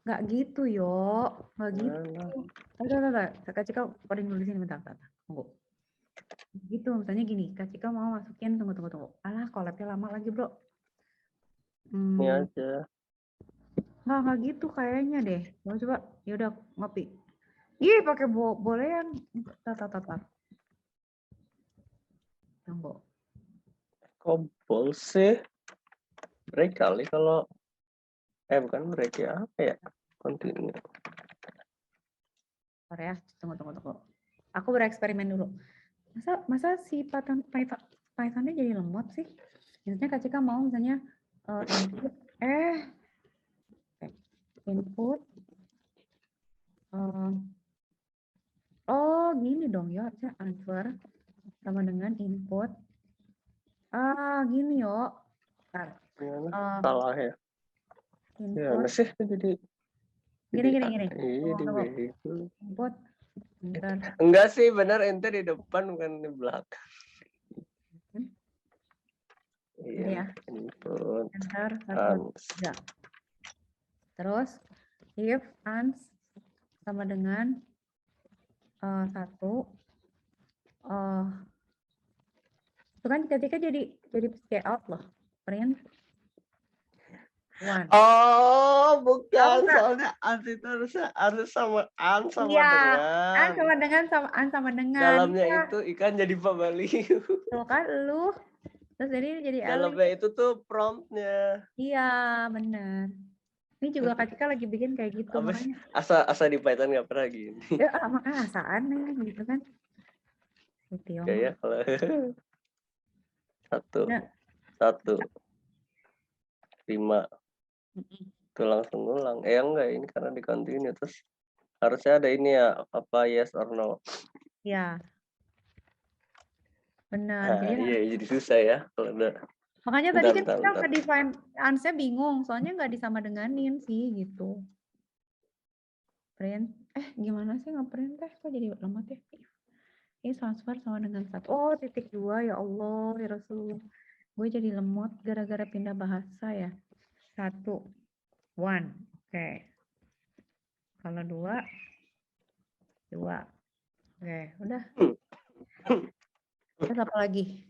Nggak gitu, yo. Nggak gitu. Udah. Kak Cika coding dulu di sini bentar. Tunggu. Gitu, misalnya gini, Kak Cika mau masukin, tunggu. Alah, collab-nya lama lagi, bro. Ini aja. Nggak gitu kayaknya deh. Coba. Yaudah, ngopi. Ih, pakai bolehan. Tar. Tunggu. Kobol sih. Break kali kalau bukan break ya, apa ya? Continue. Bentar ya, tunggu. Aku bereksperimen dulu. Masa si Python-nya jadi lemot sih? Misalnya Kak Cika mau misalnya input oh gini dong ya, answer sama dengan input gini yo. Salah ya. Input sih jadi gini. Input bentar. Enggak sih, benar ente di depan bukan di belakang. Ini ya. Input Enter ans. Ya. Terus if ans sama dengan 1 itu kan ketika jadi stay out loh, print 1. Oh, bukan. Apa? Soalnya ans itu harus sama an sama Iya, dengan. an sama dengan. Dalamnya itu ikan jadi pabaliu. Tuh kan lu. Terus jadi Dalamnya itu tuh promptnya. Iya, benar. Ini juga Kak Cika lagi bikin kayak gitu, makanya. Asa di Python nggak pernah gini. Ya, makanya asa aneh gitu kan. Kayak kalau satu 5 itu langsung ulang. Enggak, ini karena di continue terus harusnya ada ini ya, apa yes or no. Ya. Benar. Jadi susah ya kalau udah. Makanya tadi kan kita nge-define answer bingung, soalnya nggak disama denganin sih gitu. Print, gimana sih nge-print teh? Kok jadi lemot ya? Ini transfer sama dengan 1. Oh, titik 2 ya Allah, ya Rasulullah. Gue jadi lemot gara-gara pindah bahasa ya. 1, 1. Oke. Kalau 2. Oke, udah. Terus apa lagi?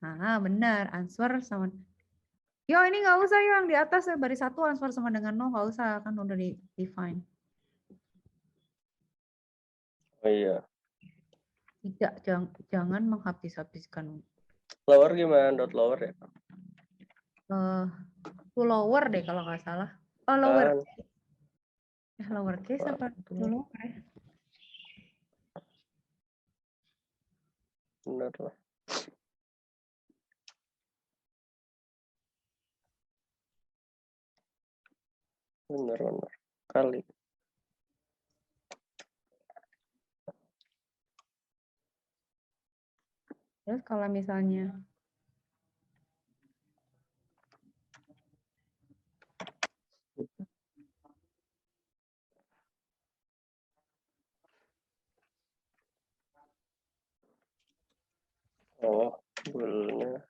Benar. Answer sama. Yo, ini nggak usah yang di atas ya. Baris 1 answer sama dengan 0. Nggak usah, kan udah di-define. Oh iya. Tidak, jangan menghabis-habiskan. Lower gimana? Dot lower ya? To lower deh kalau nggak salah. Oh, lower. Lower case apa? To lower ya? Benar lah. Benar. Kali. Terus kalau misalnya Bulnya.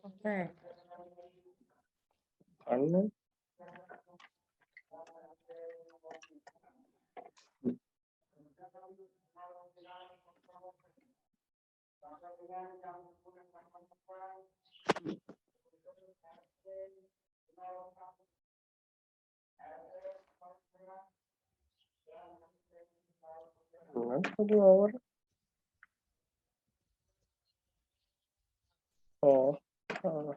oke. Kanan. Lower. Oh. Oh,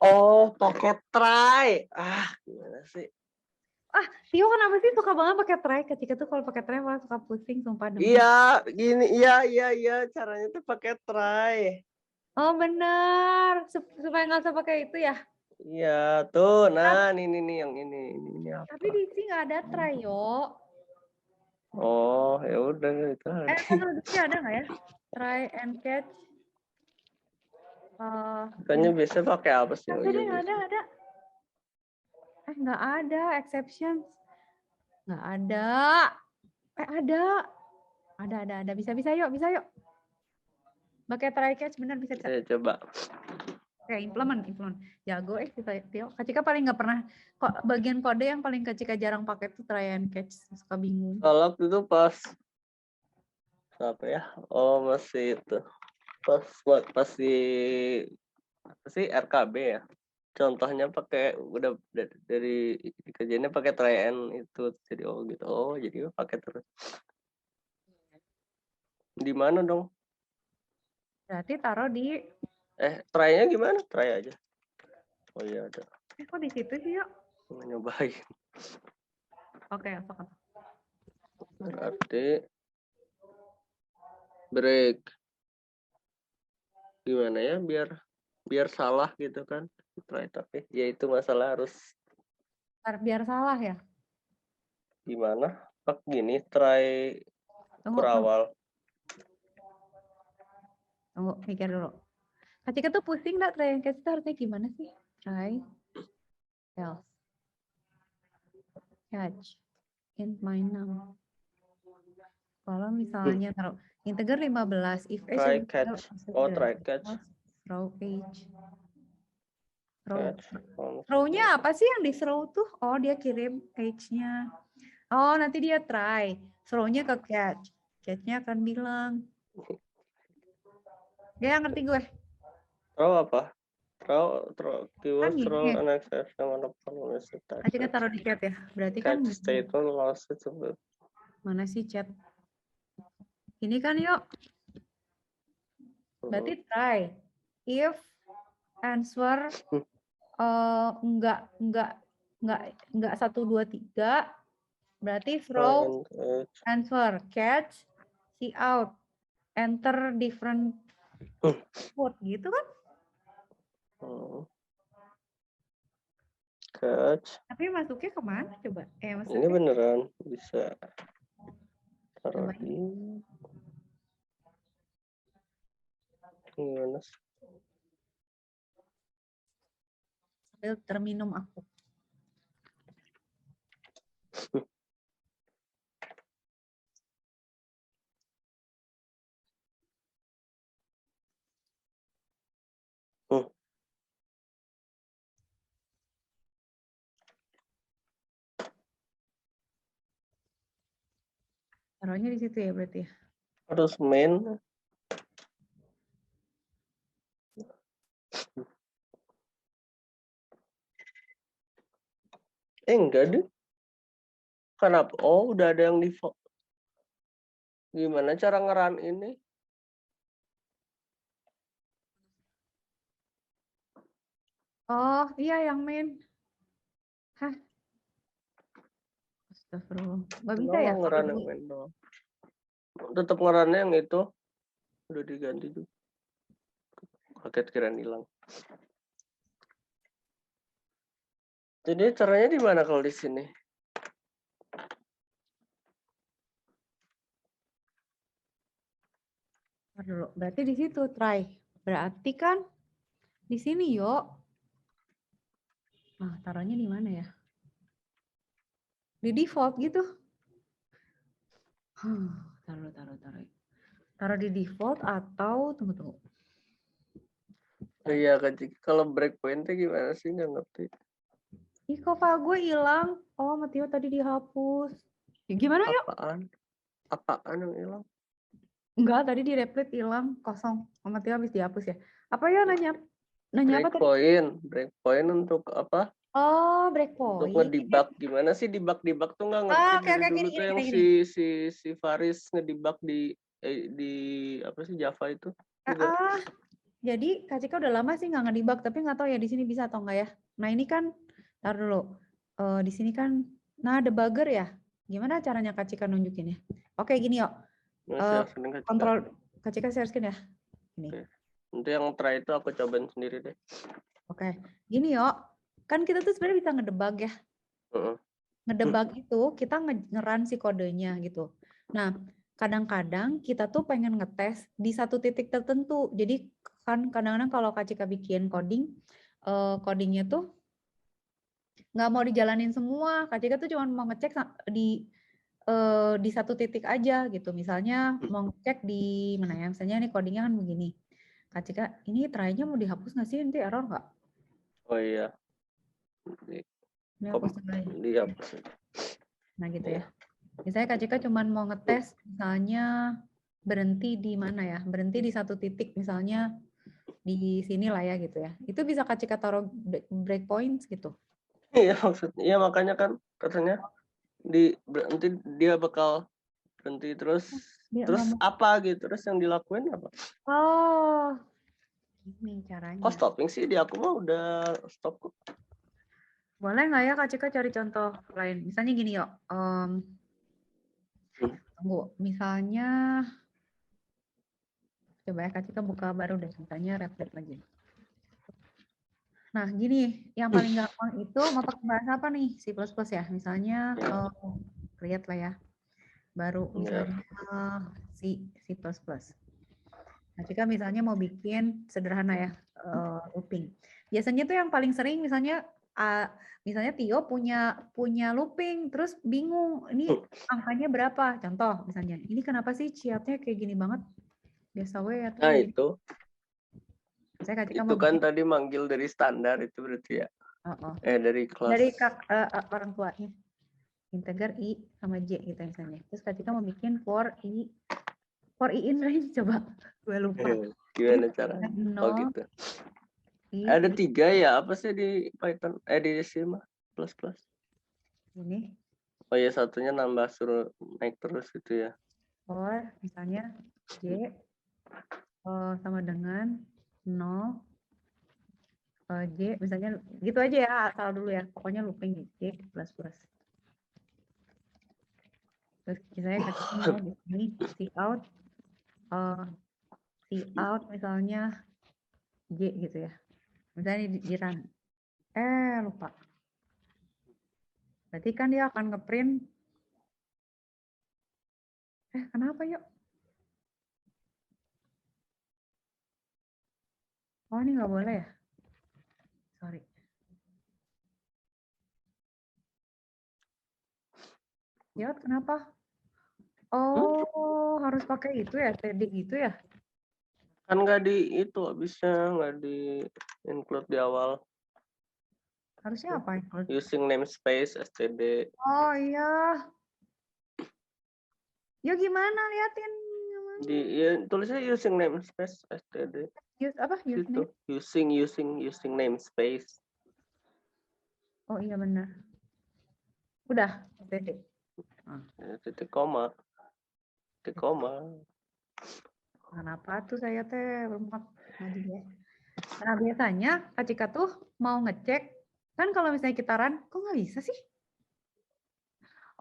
oh, pakai try. Ah, gimana sih? Tio kenapa sih suka banget pakai try? Ketika tuh kalau pakai try malah suka pusing, sumpah demi. Iya, gini, iya. Caranya tuh pakai try. Oh bener, supaya nggak usah pakai itu ya. Iya, tuh. Nah, ini nih yang ini Tapi apa? di sini nggak ada try yo. Oh, ya udah itu tadi. Kalau di sini ada nggak ya? Try and catch. Bukannya biasa pakai apa sih? Oh Ada iya deh, biasa. ada. Nggak ada exceptions. Nggak ada. Ada. Ada. Bisa yuk. Pakai try catch bener bisa. Saya coba. Oke, implement. Jago kita Tio. Kak Cika paling nggak pernah kok bagian kode yang paling Kak Cika jarang pakai tuh try and catch, suka bingung. Kalau itu pas apa ya? Oh, masih itu. Pas di apa sih RKB ya. Contohnya pakai udah dari kerjanya pakai try and itu jadi oh gitu. Oh, jadi pakai terus. Di mana dong? Berarti taruh di Try-nya gimana? Try aja. Oh iya ada. kok di situ sih yuk. Nyobain. Oke, sok. Berarti break. Gimana ya biar salah gitu kan? Try tapi ya itu masalah harus Biar salah ya. gimana? Pak gini try Tunggu, kurawal. mikir dulu. Kak Cika tuh pusing nggak try and catch itu harusnya gimana sih? Try, else, catch, in my now. Kalau misalnya taruh integer 15, if age Try is catch. Oh, try catch. throw age. Throw. Catch. Throw-nya apa sih yang di throw tuh? Oh, dia kirim age-nya. Oh, nanti dia try. Throw-nya ke catch. Catch-nya akan bilang. Dia ngerti gue. Throw apa? Keyword Kan throw gini. an exception on the following Aja kita taruh di chat ya. Berarti kan catch statement lost it. mana sih chat? Ini kan yuk. Berarti try. If answer enggak 1 2 3 berarti throw answer catch see out enter different code gitu kan. Catch. Tapi masuknya kemana coba? Ini Masuknya beneran bisa taruh coba. di gimana sih? Sambil terminum aku. Taruhnya di situ ya berarti ya. Harus main. Enggak deh. Kenapa? Oh, udah ada yang default. Gimana cara ngeran ini? Oh, iya yang main. Hah? Astagfirullah. Nggak bisa ya? Ngeran yang main doang. Tetap ngerannya yang itu. Udah diganti tuh. Paket kirain hilang. Jadi caranya di mana kalau di sini? Dulu. Berarti di situ try. Berarti kan di sini yuk. Nah, taruhnya di mana ya? Di default gitu. Taruh. Taruh di default atau tunggu. Iya kan, kalau breakpointnya gimana sih nggak ngerti. Ih kok file gue hilang? Oh, Mateo tadi dihapus. Ya, gimana yuk? Apaan yang hilang? Enggak, tadi di replit hilang kosong. Mateo habis dihapus ya. Apa ya nanya apa tadi? Breakpoint untuk apa? Oh, Untuk breakpoint. ngedebug gimana sih debug tuh nggak ngerti Oh, oke, dari oke, dulu gini, tuh gini, yang gini, gini. si Faris ngedebug di apa sih Java itu juga. Jadi Kak Cika udah lama sih nggak ngedebug, tapi nggak tahu ya di sini bisa atau enggak ya. Nah ini kan, tar dulu. Di sini kan, nah debugger ya. Gimana caranya Kak Cika nunjukin ya? Oke gini yuk. Nah, Eh, share screen Kak Cika. kontrol Kak Cika share screen ya. Ini. Oke. Nanti yang try itu aku cobain sendiri deh. Oke. Gini yuk. Kan kita tuh sebenarnya bisa ngedebug ya. Heeh. Ngedebug itu kita ngeran si kodenya gitu. Nah, kadang-kadang kita tuh pengen ngetes di satu titik tertentu. Jadi kan kadang-kadang kalau Kak Cika bikin coding, codingnya tuh nggak mau dijalanin semua. Kak Cika tuh cuma mau ngecek di satu titik aja gitu. Misalnya mau ngecek di mana ya? Misalnya nih codingnya kan begini. Kak Cika, ini try-nya mau dihapus nggak sih? Nanti error nggak? Oh iya. Ini hapus aja. Dihapus. Nah gitu ya. Misalnya Kak Cika cuma mau ngetes misalnya berhenti di mana ya? Berhenti di satu titik misalnya di sini lah ya gitu ya. Itu bisa Kak Cika taruh breakpoints gitu. Iya maksudnya. Iya makanya kan katanya nanti dia bakal berhenti terus Dia terus ngomong, apa gitu terus yang dilakuin apa? oh ini Kok caranya. stopping sih di aku mah udah stop kok. Boleh nggak ya Kak Cika cari contoh lain? Misalnya gini yuk. Tunggu. Misalnya, coba ya Kak Cika buka baru deh. Misalnya reflect lagi. Nah gini, yang paling gampang itu mau pakai bahasa apa nih? C++ ya. Misalnya, create lah ya. Baru misalnya C++. Nah, jika misalnya mau bikin sederhana ya, looping. Biasanya tuh yang paling sering misalnya Tio punya looping, terus bingung ini angkanya berapa? Contoh misalnya, ini kenapa sih ciatnya kayak gini banget? Biasa we atau Nah kayak gini. itu Saya Kak Cika itu mau kan bikin, tadi manggil dari standar itu berarti ya. Dari kelas. dari orang tuanya. Integer I sama J gitu misalnya. Terus Kak Cika mau bikin for I in range, coba. Gue lupa. Gimana caranya? Oh Nol, gitu. I, Ada 3 ya apa sih di Python? Di C mah plus plus. ini Oh ya satunya nambah suruh naik terus gitu ya. for misalnya J sama dengan 0 J misalnya gitu aja ya, asal dulu ya, pokoknya looping J plus plus. Terus misalnya kita mau di sini cout misalnya J gitu ya, misalnya di run, lupa, berarti kan dia akan ngeprint, kenapa yuk? Oh ini nggak boleh ya, sorry. Yot kenapa? Oh harus pakai itu ya, TD gitu ya? Kan nggak di itu habisnya nggak di include di awal. Harusnya apa include? Using namespace std. Oh iya. Yuk gimana liatin? Tulisnya using namespace std. Use apa? Itu Username? using namespace. Oh iya benar. Udah, TD. Titik koma. Kenapa tuh saya teh lemot ngaji ya? Nah biasanya Kak Cika tuh mau ngecek, kan kalau misalnya kita run, kok nggak bisa sih?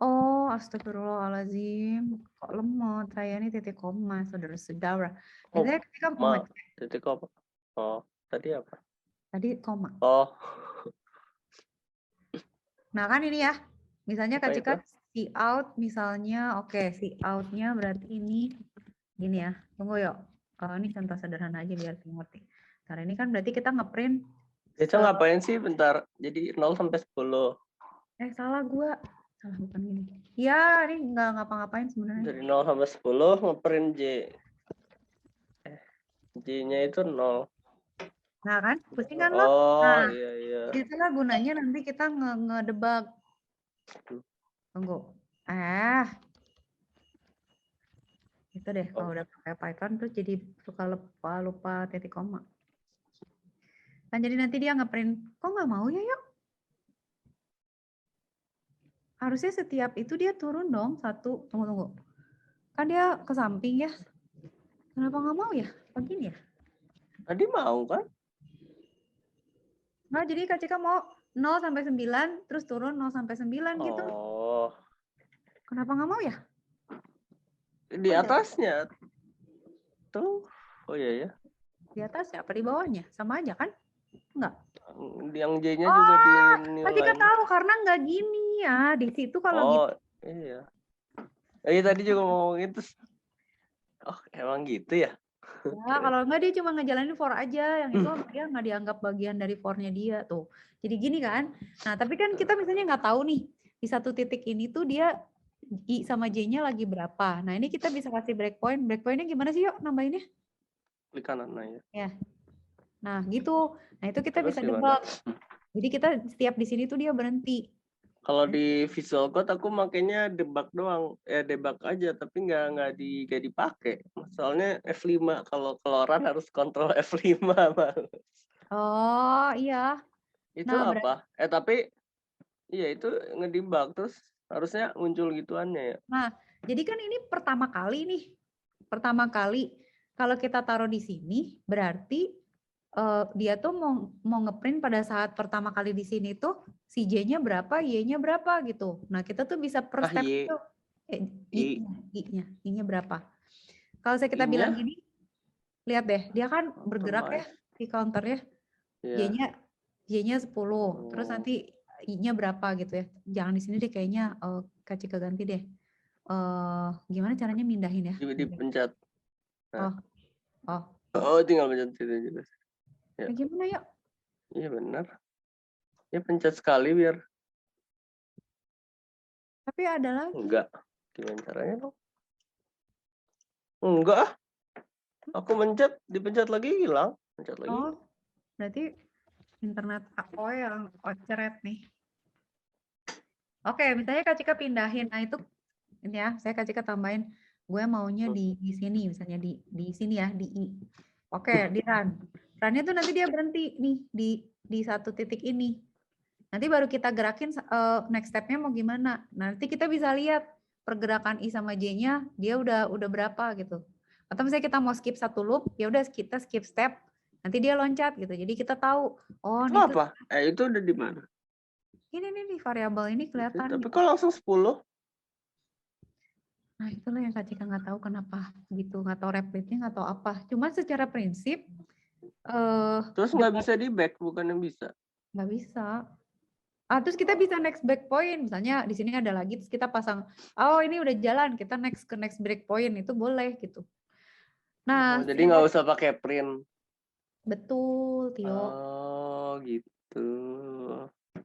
Oh astagfirullahaladzim, kok lemot, saya ini titik koma, saudara-saudara. Biasanya ketika mau ngecek, Titik koma. Oh, tadi apa? tadi koma. Oh. Nah kan ini ya, misalnya Kak Apa Cika itu? cout misalnya, oke cout-nya berarti ini gini ya, tunggu yuk. Ini contoh sederhana aja biar ngerti. Karena ini kan berarti kita ngeprint. Itu ngapain sih bentar? Jadi 0 sampai 10. Salah gua. Salah bukan gini. Ya, ini nggak ngapa-ngapain sebenarnya. Dari 0 sampai 10 ngeprint J. J-nya itu 0. Nah kan, pusing kan lo? Oh, Nah, iya. itulah gunanya nanti kita ngedebug. Tunggu. Itu deh, kalau udah pakai Python tuh jadi suka lupa titik koma. Kan jadi nanti dia ngeprint, kok nggak mau ya yuk? Harusnya setiap itu dia turun dong satu. Tunggu. Kan dia ke samping ya. Kenapa nggak mau ya? Begini ya? Tadi mau kan? Nah, jadi Kak Cika mau 0 sampai 9, terus turun 0 sampai 9 gitu. Oh, Kenapa nggak mau ya? di atasnya tuh. Oh iya ya. Di atas ya, apa di bawahnya? Sama aja kan? Enggak. Yang J-nya juga Kak Cika dinilai. tahu karena nggak gini ya. Di situ kalau gitu. Oh, iya. Tadi juga mau ngomong itu. Oh, emang gitu ya? Ya, kalau enggak dia cuma ngejalanin for aja. Yang itu dia nggak dianggap bagian dari for-nya dia tuh. Jadi gini kan. Nah, tapi kan kita misalnya nggak tahu nih. Di satu titik ini tuh dia I sama J-nya lagi berapa. Nah, ini kita bisa kasih breakpoint. Breakpointnya gimana sih yuk nambahinnya? Klik kanan ya. Ya. Nah, gitu. Nah, itu kita Terus bisa gimana? debug. Jadi kita setiap di sini tuh dia berhenti. Kalau di Visual Code aku makainya debug doang, debug aja, tapi nggak dipakai. Soalnya F5 kalau keluaran harus kontrol F5 Bang. Oh, iya. Itu Nah, apa? Tapi iya itu ngedebug terus harusnya muncul gituannya ya. Nah, jadi kan ini pertama kali nih. Pertama kali kalau kita taruh di sini berarti dia tuh mau ngeprint pada saat pertama kali di sini tuh si J-nya berapa, Y-nya berapa gitu. Nah, kita tuh bisa per step Y, itu I-nya berapa. Kalau kita I-nya bilang gini, lihat deh, dia kan bergerak ya di counternya. ya. Y-nya 10, terus nanti I-nya berapa gitu ya. Jangan di sini deh kayaknya kasih keganti deh. Gimana caranya mindahin ya? Dipencet. Nah. Oh, Tinggal pencet itu juga. Ya. Gimana yuk? Iya benar. Ya pencet sekali biar. Tapi ada lagi. Enggak. Gimana caranya dong? Enggak. Aku dipencet lagi hilang. Pencet lagi. Oh, berarti internet aku yang oceret nih. Oke, misalnya Kak Cika pindahin. Nah itu ini ya, saya Kak Cika tambahin. Gue maunya di sini, misalnya di sini ya, di I. Oke, di run. Run itu nanti dia berhenti nih di satu titik ini. Nanti baru kita gerakin next step-nya mau gimana. Nanti kita bisa lihat pergerakan I sama J-nya dia udah berapa gitu. Atau misalnya kita mau skip satu loop, ya udah kita skip step, nanti dia loncat gitu. Jadi kita tahu, oh itu ini apa? Itu udah di mana? ini nih variabel ini kelihatan. Tapi Gitu. kok langsung 10? Nah itulah yang Kak Cika nggak tahu kenapa gitu, nggak tahu replit-nya nggak tahu apa. Cuma secara prinsip terus nggak bisa di back, bukannya bisa? Nggak bisa. Terus kita bisa next breakpoint, misalnya di sini ada lagi, terus kita pasang, oh ini udah jalan, kita next ke next breakpoint itu boleh gitu. Nah, jadi nggak usah pakai print. Betul, Tio. Oh gitu.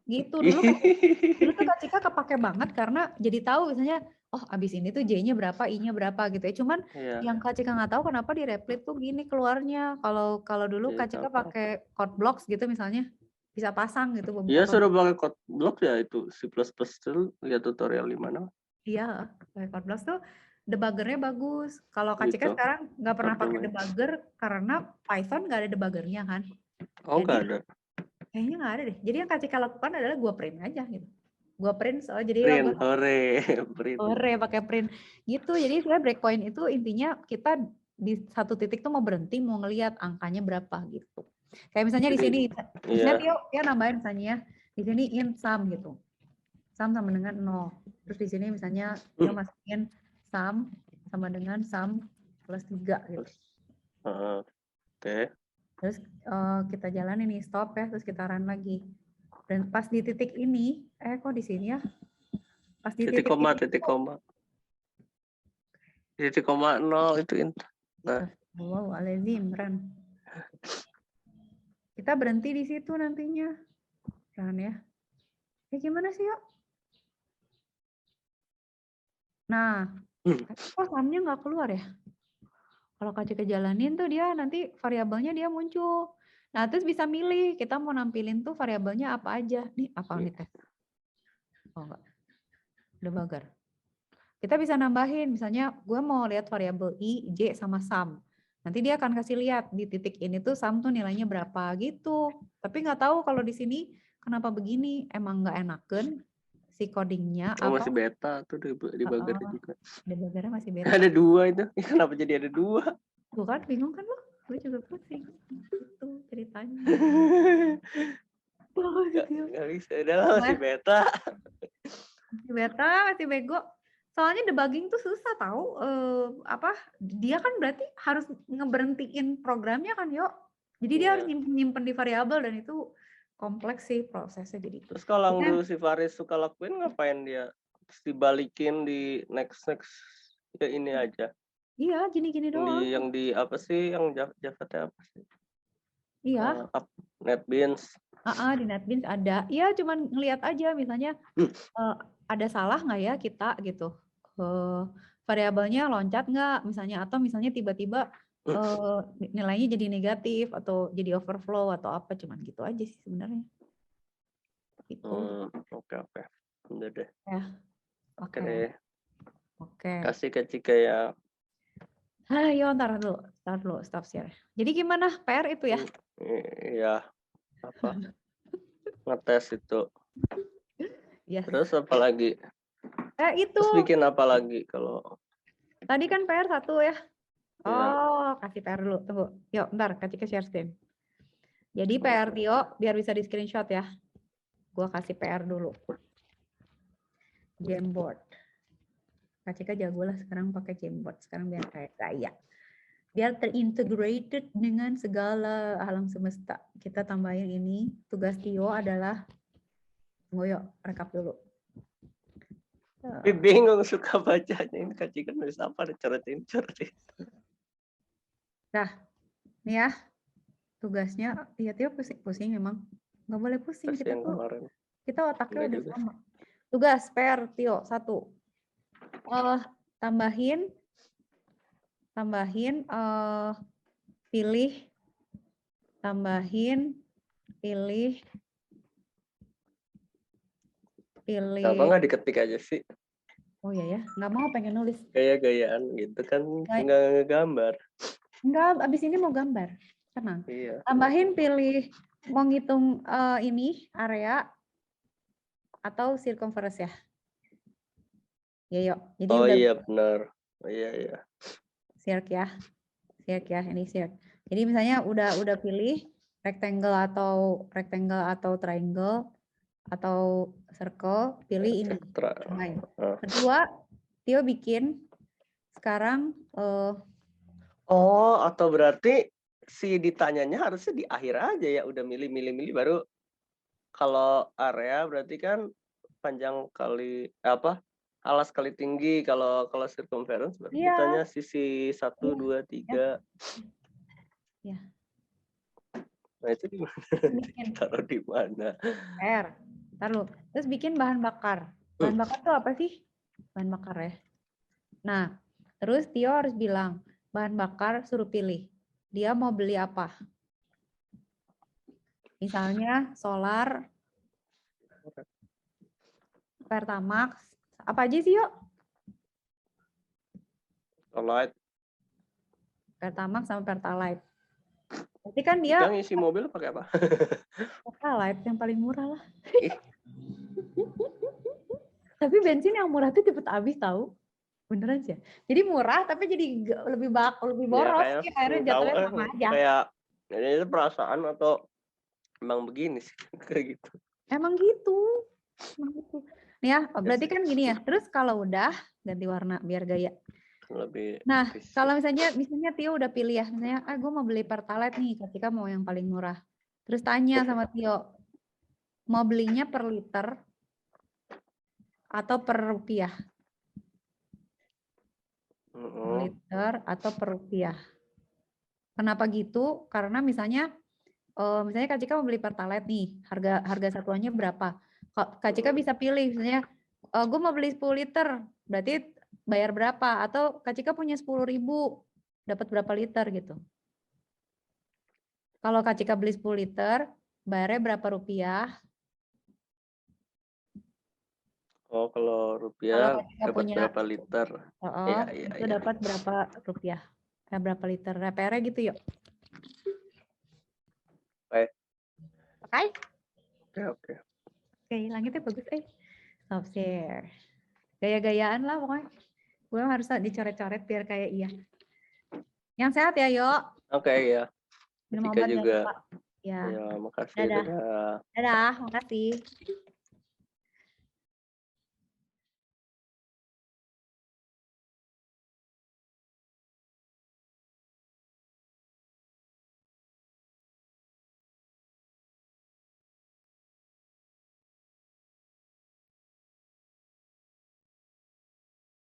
Gitu dulu tuh Kak Cika kepake banget karena jadi tahu misalnya, oh abis ini tuh J-nya berapa, I-nya berapa gitu ya. Cuman yang Kak Cika nggak tahu kenapa di replit tuh gini keluarnya. Kalau dulu Kak Cika pakai code blocks gitu misalnya, bisa pasang gitu. Iya suruh pakai code block ya itu C++ tuh lihat tutorial di mana? Iya, pakai code blocks tuh debuggernya bagus. Kalau Kak Cika sekarang nggak pernah pakai debugger karena Python nggak ada debuggernya kan. Oh nggak ada. Kayaknya nggak ada deh. Jadi yang Kak Cika lakukan adalah gua print aja gitu. Gua print jadi print. Pakai print gitu. Jadi sebenarnya breakpoint itu intinya kita di satu titik tuh mau berhenti, mau ngelihat angkanya berapa gitu. Kayak misalnya di sini, misalnya Tio nambahin misalnya ya, di sini int sum gitu. Sum sama dengan 0. Terus di sini misalnya Tio masukin sum sama dengan sum plus 3 gitu. Oke. Terus kita jalanin nih stop ya, terus kita run lagi. Dan pas di titik ini, kok di sini ya? Pas di titik koma. Titik koma 0 itu int. Nah. Wow, alazim run. Kita berhenti di situ nantinya. Run ya. Gimana sih yuk? Nah, kok sumnya nggak keluar ya? Kalau Kak Cika jalanin tuh dia nanti variabelnya dia muncul. Nah, terus bisa milih kita mau nampilin tuh variabelnya apa aja. Nih, apa nih teh? Oh enggak. Debugger. Kita bisa nambahin, misalnya gue mau lihat variabel I, J sama sum. Nanti dia akan kasih lihat di titik ini tuh sum tuh nilainya berapa gitu. Tapi nggak tahu kalau di sini kenapa begini, emang nggak enaken si codingnya Oh, atau masih beta tuh debuggernya Heeh, juga. debuggernya masih beta. Ada 2 itu. Kenapa jadi ada 2? Tuh kan bingung kan lo? Gue juga pusing. Itu ceritanya. Nggak Gitu. nggak bisa. Udah lah, masih Wah, beta. masih beta, masih bego. Soalnya debugging tuh susah tahu. Apa? Dia kan berarti harus ngeberhentiin programnya kan, Yo. Jadi dia harus Iya. nyimpen di variabel dan itu kompleks sih prosesnya jadi. Terus kalau yang Makanya, dulu si Faris suka lakuin ngapain dia? Terus dibalikin di next ya ini aja. iya gini-gini doang. Yang di apa sih yang Java apa sih? Iya, NetBeans. di NetBeans ada. Iya, cuman ngelihat aja misalnya ada salah nggak ya kita gitu. Variabelnya loncat nggak misalnya atau misalnya tiba-tiba nilainya jadi negatif atau jadi overflow atau apa cuman gitu aja sih sebenarnya. Gitu. Oke. Udah deh. Ya, Oke oke. deh. Oke. Kasih ke Cika ya. Ayo ntar dulu, stop share. Jadi gimana PR itu ya? Iya. Apa? Ngetes itu. Yes. Terus apa lagi? Itu. Terus bikin apa lagi kalau Tadi kan PR 1 ya. Iya. Oh, kasih PR dulu. Tunggu. Yuk, ntar kasih ke share screen. Jadi PR Tio biar bisa di screenshot ya. Gua kasih PR dulu. Jamboard. Kak Cika jago lah sekarang pakai Jamboard. Sekarang biar kayak gaya. Biar terintegrated dengan segala alam semesta. Kita tambahin ini. Tugas Tio adalah, tunggu yuk, rekap dulu. Tapi bingung suka bacanya. Ini Kak Cika nulis apa? Ada coretin. Dah, nih ya. Tugasnya, iya Tio pusing memang. Nggak boleh pusing. Tes yang kemarin. Kita otaknya Enggak udah juga. sama. Tugas PR Tio 1. Tambahin pilih Kenapa nggak diketik aja sih? Oh iya ya, nggak mau pengen nulis. Gaya-gayaan gitu kan nggak ngegambar. Enggak, abis ini mau gambar. Tenang. Iya. Tambahin pilih mau ngitung ini area atau circumference ya. Ya yuk. Jadi Oh udah iya benar. Oh, iya. circle ya. Ini circle. Jadi misalnya udah pilih rectangle atau triangle atau circle, pilih ini. Kedua, Tio bikin sekarang oh, atau berarti si ditanyanya harusnya di akhir aja ya, udah milih baru kalau area berarti kan panjang kali alas kali tinggi, kalau circumference berarti ditanya sisi 1 2 3. Ya. Nah, itu di mana? Taruh di mana? R. Taruh. Terus bikin bahan bakar. Bahan bakar itu apa sih? Bahan bakar ya. Nah, terus Tio harus bilang, bahan bakar suruh pilih. Dia mau beli apa? Misalnya solar, Pertamax, apa aja sih yuk? Pertalite. Pertamax sama Pertalite. Berarti kan dia yang isi mobil pakai apa? Pertalite yang paling murah lah. Tapi bensin yang murah tuh cepet habis tahu. Beneran sih. Jadi murah tapi jadi lebih boros Ya, sih, akhirnya jatuhnya sama aja. Kayak ini perasaan atau emang begini sih kayak gitu. Emang gitu. Nih ya, berarti kan gini ya. Terus kalau udah ganti warna biar gaya. Lebih. Nah, kalau misalnya Tio udah pilih ya, misalnya, gue mau beli Pertalite nih, ketika mau yang paling murah. Terus tanya sama Tio, mau belinya per liter atau per rupiah? Per liter atau per rupiah? Kenapa gitu? Karena misalnya Kak Cika mau beli Pertalite nih, harga satuannya berapa? Kak Cika bisa pilih, misalnya, gue mau beli 10 liter, berarti bayar berapa? Atau Kak Cika punya 10.000, dapat berapa liter gitu. Kalau Kak Cika beli 10 liter, bayarnya berapa rupiah? Oh, kalau rupiah dapat berapa liter? Itu dapat berapa rupiah? Berapa liter? PR-nya gitu yuk. Oke. Oke. Oke, langitnya bagus Soft share. Gaya-gayaan lah pokoknya. Gue harus dicoret-coret biar kayak iya. Yang sehat ya, Yo. Oke ya. Minum Tika obat jangan juga. lupa. Ya. Ya, makasih. Dadah. Dadah. Dadah, makasih.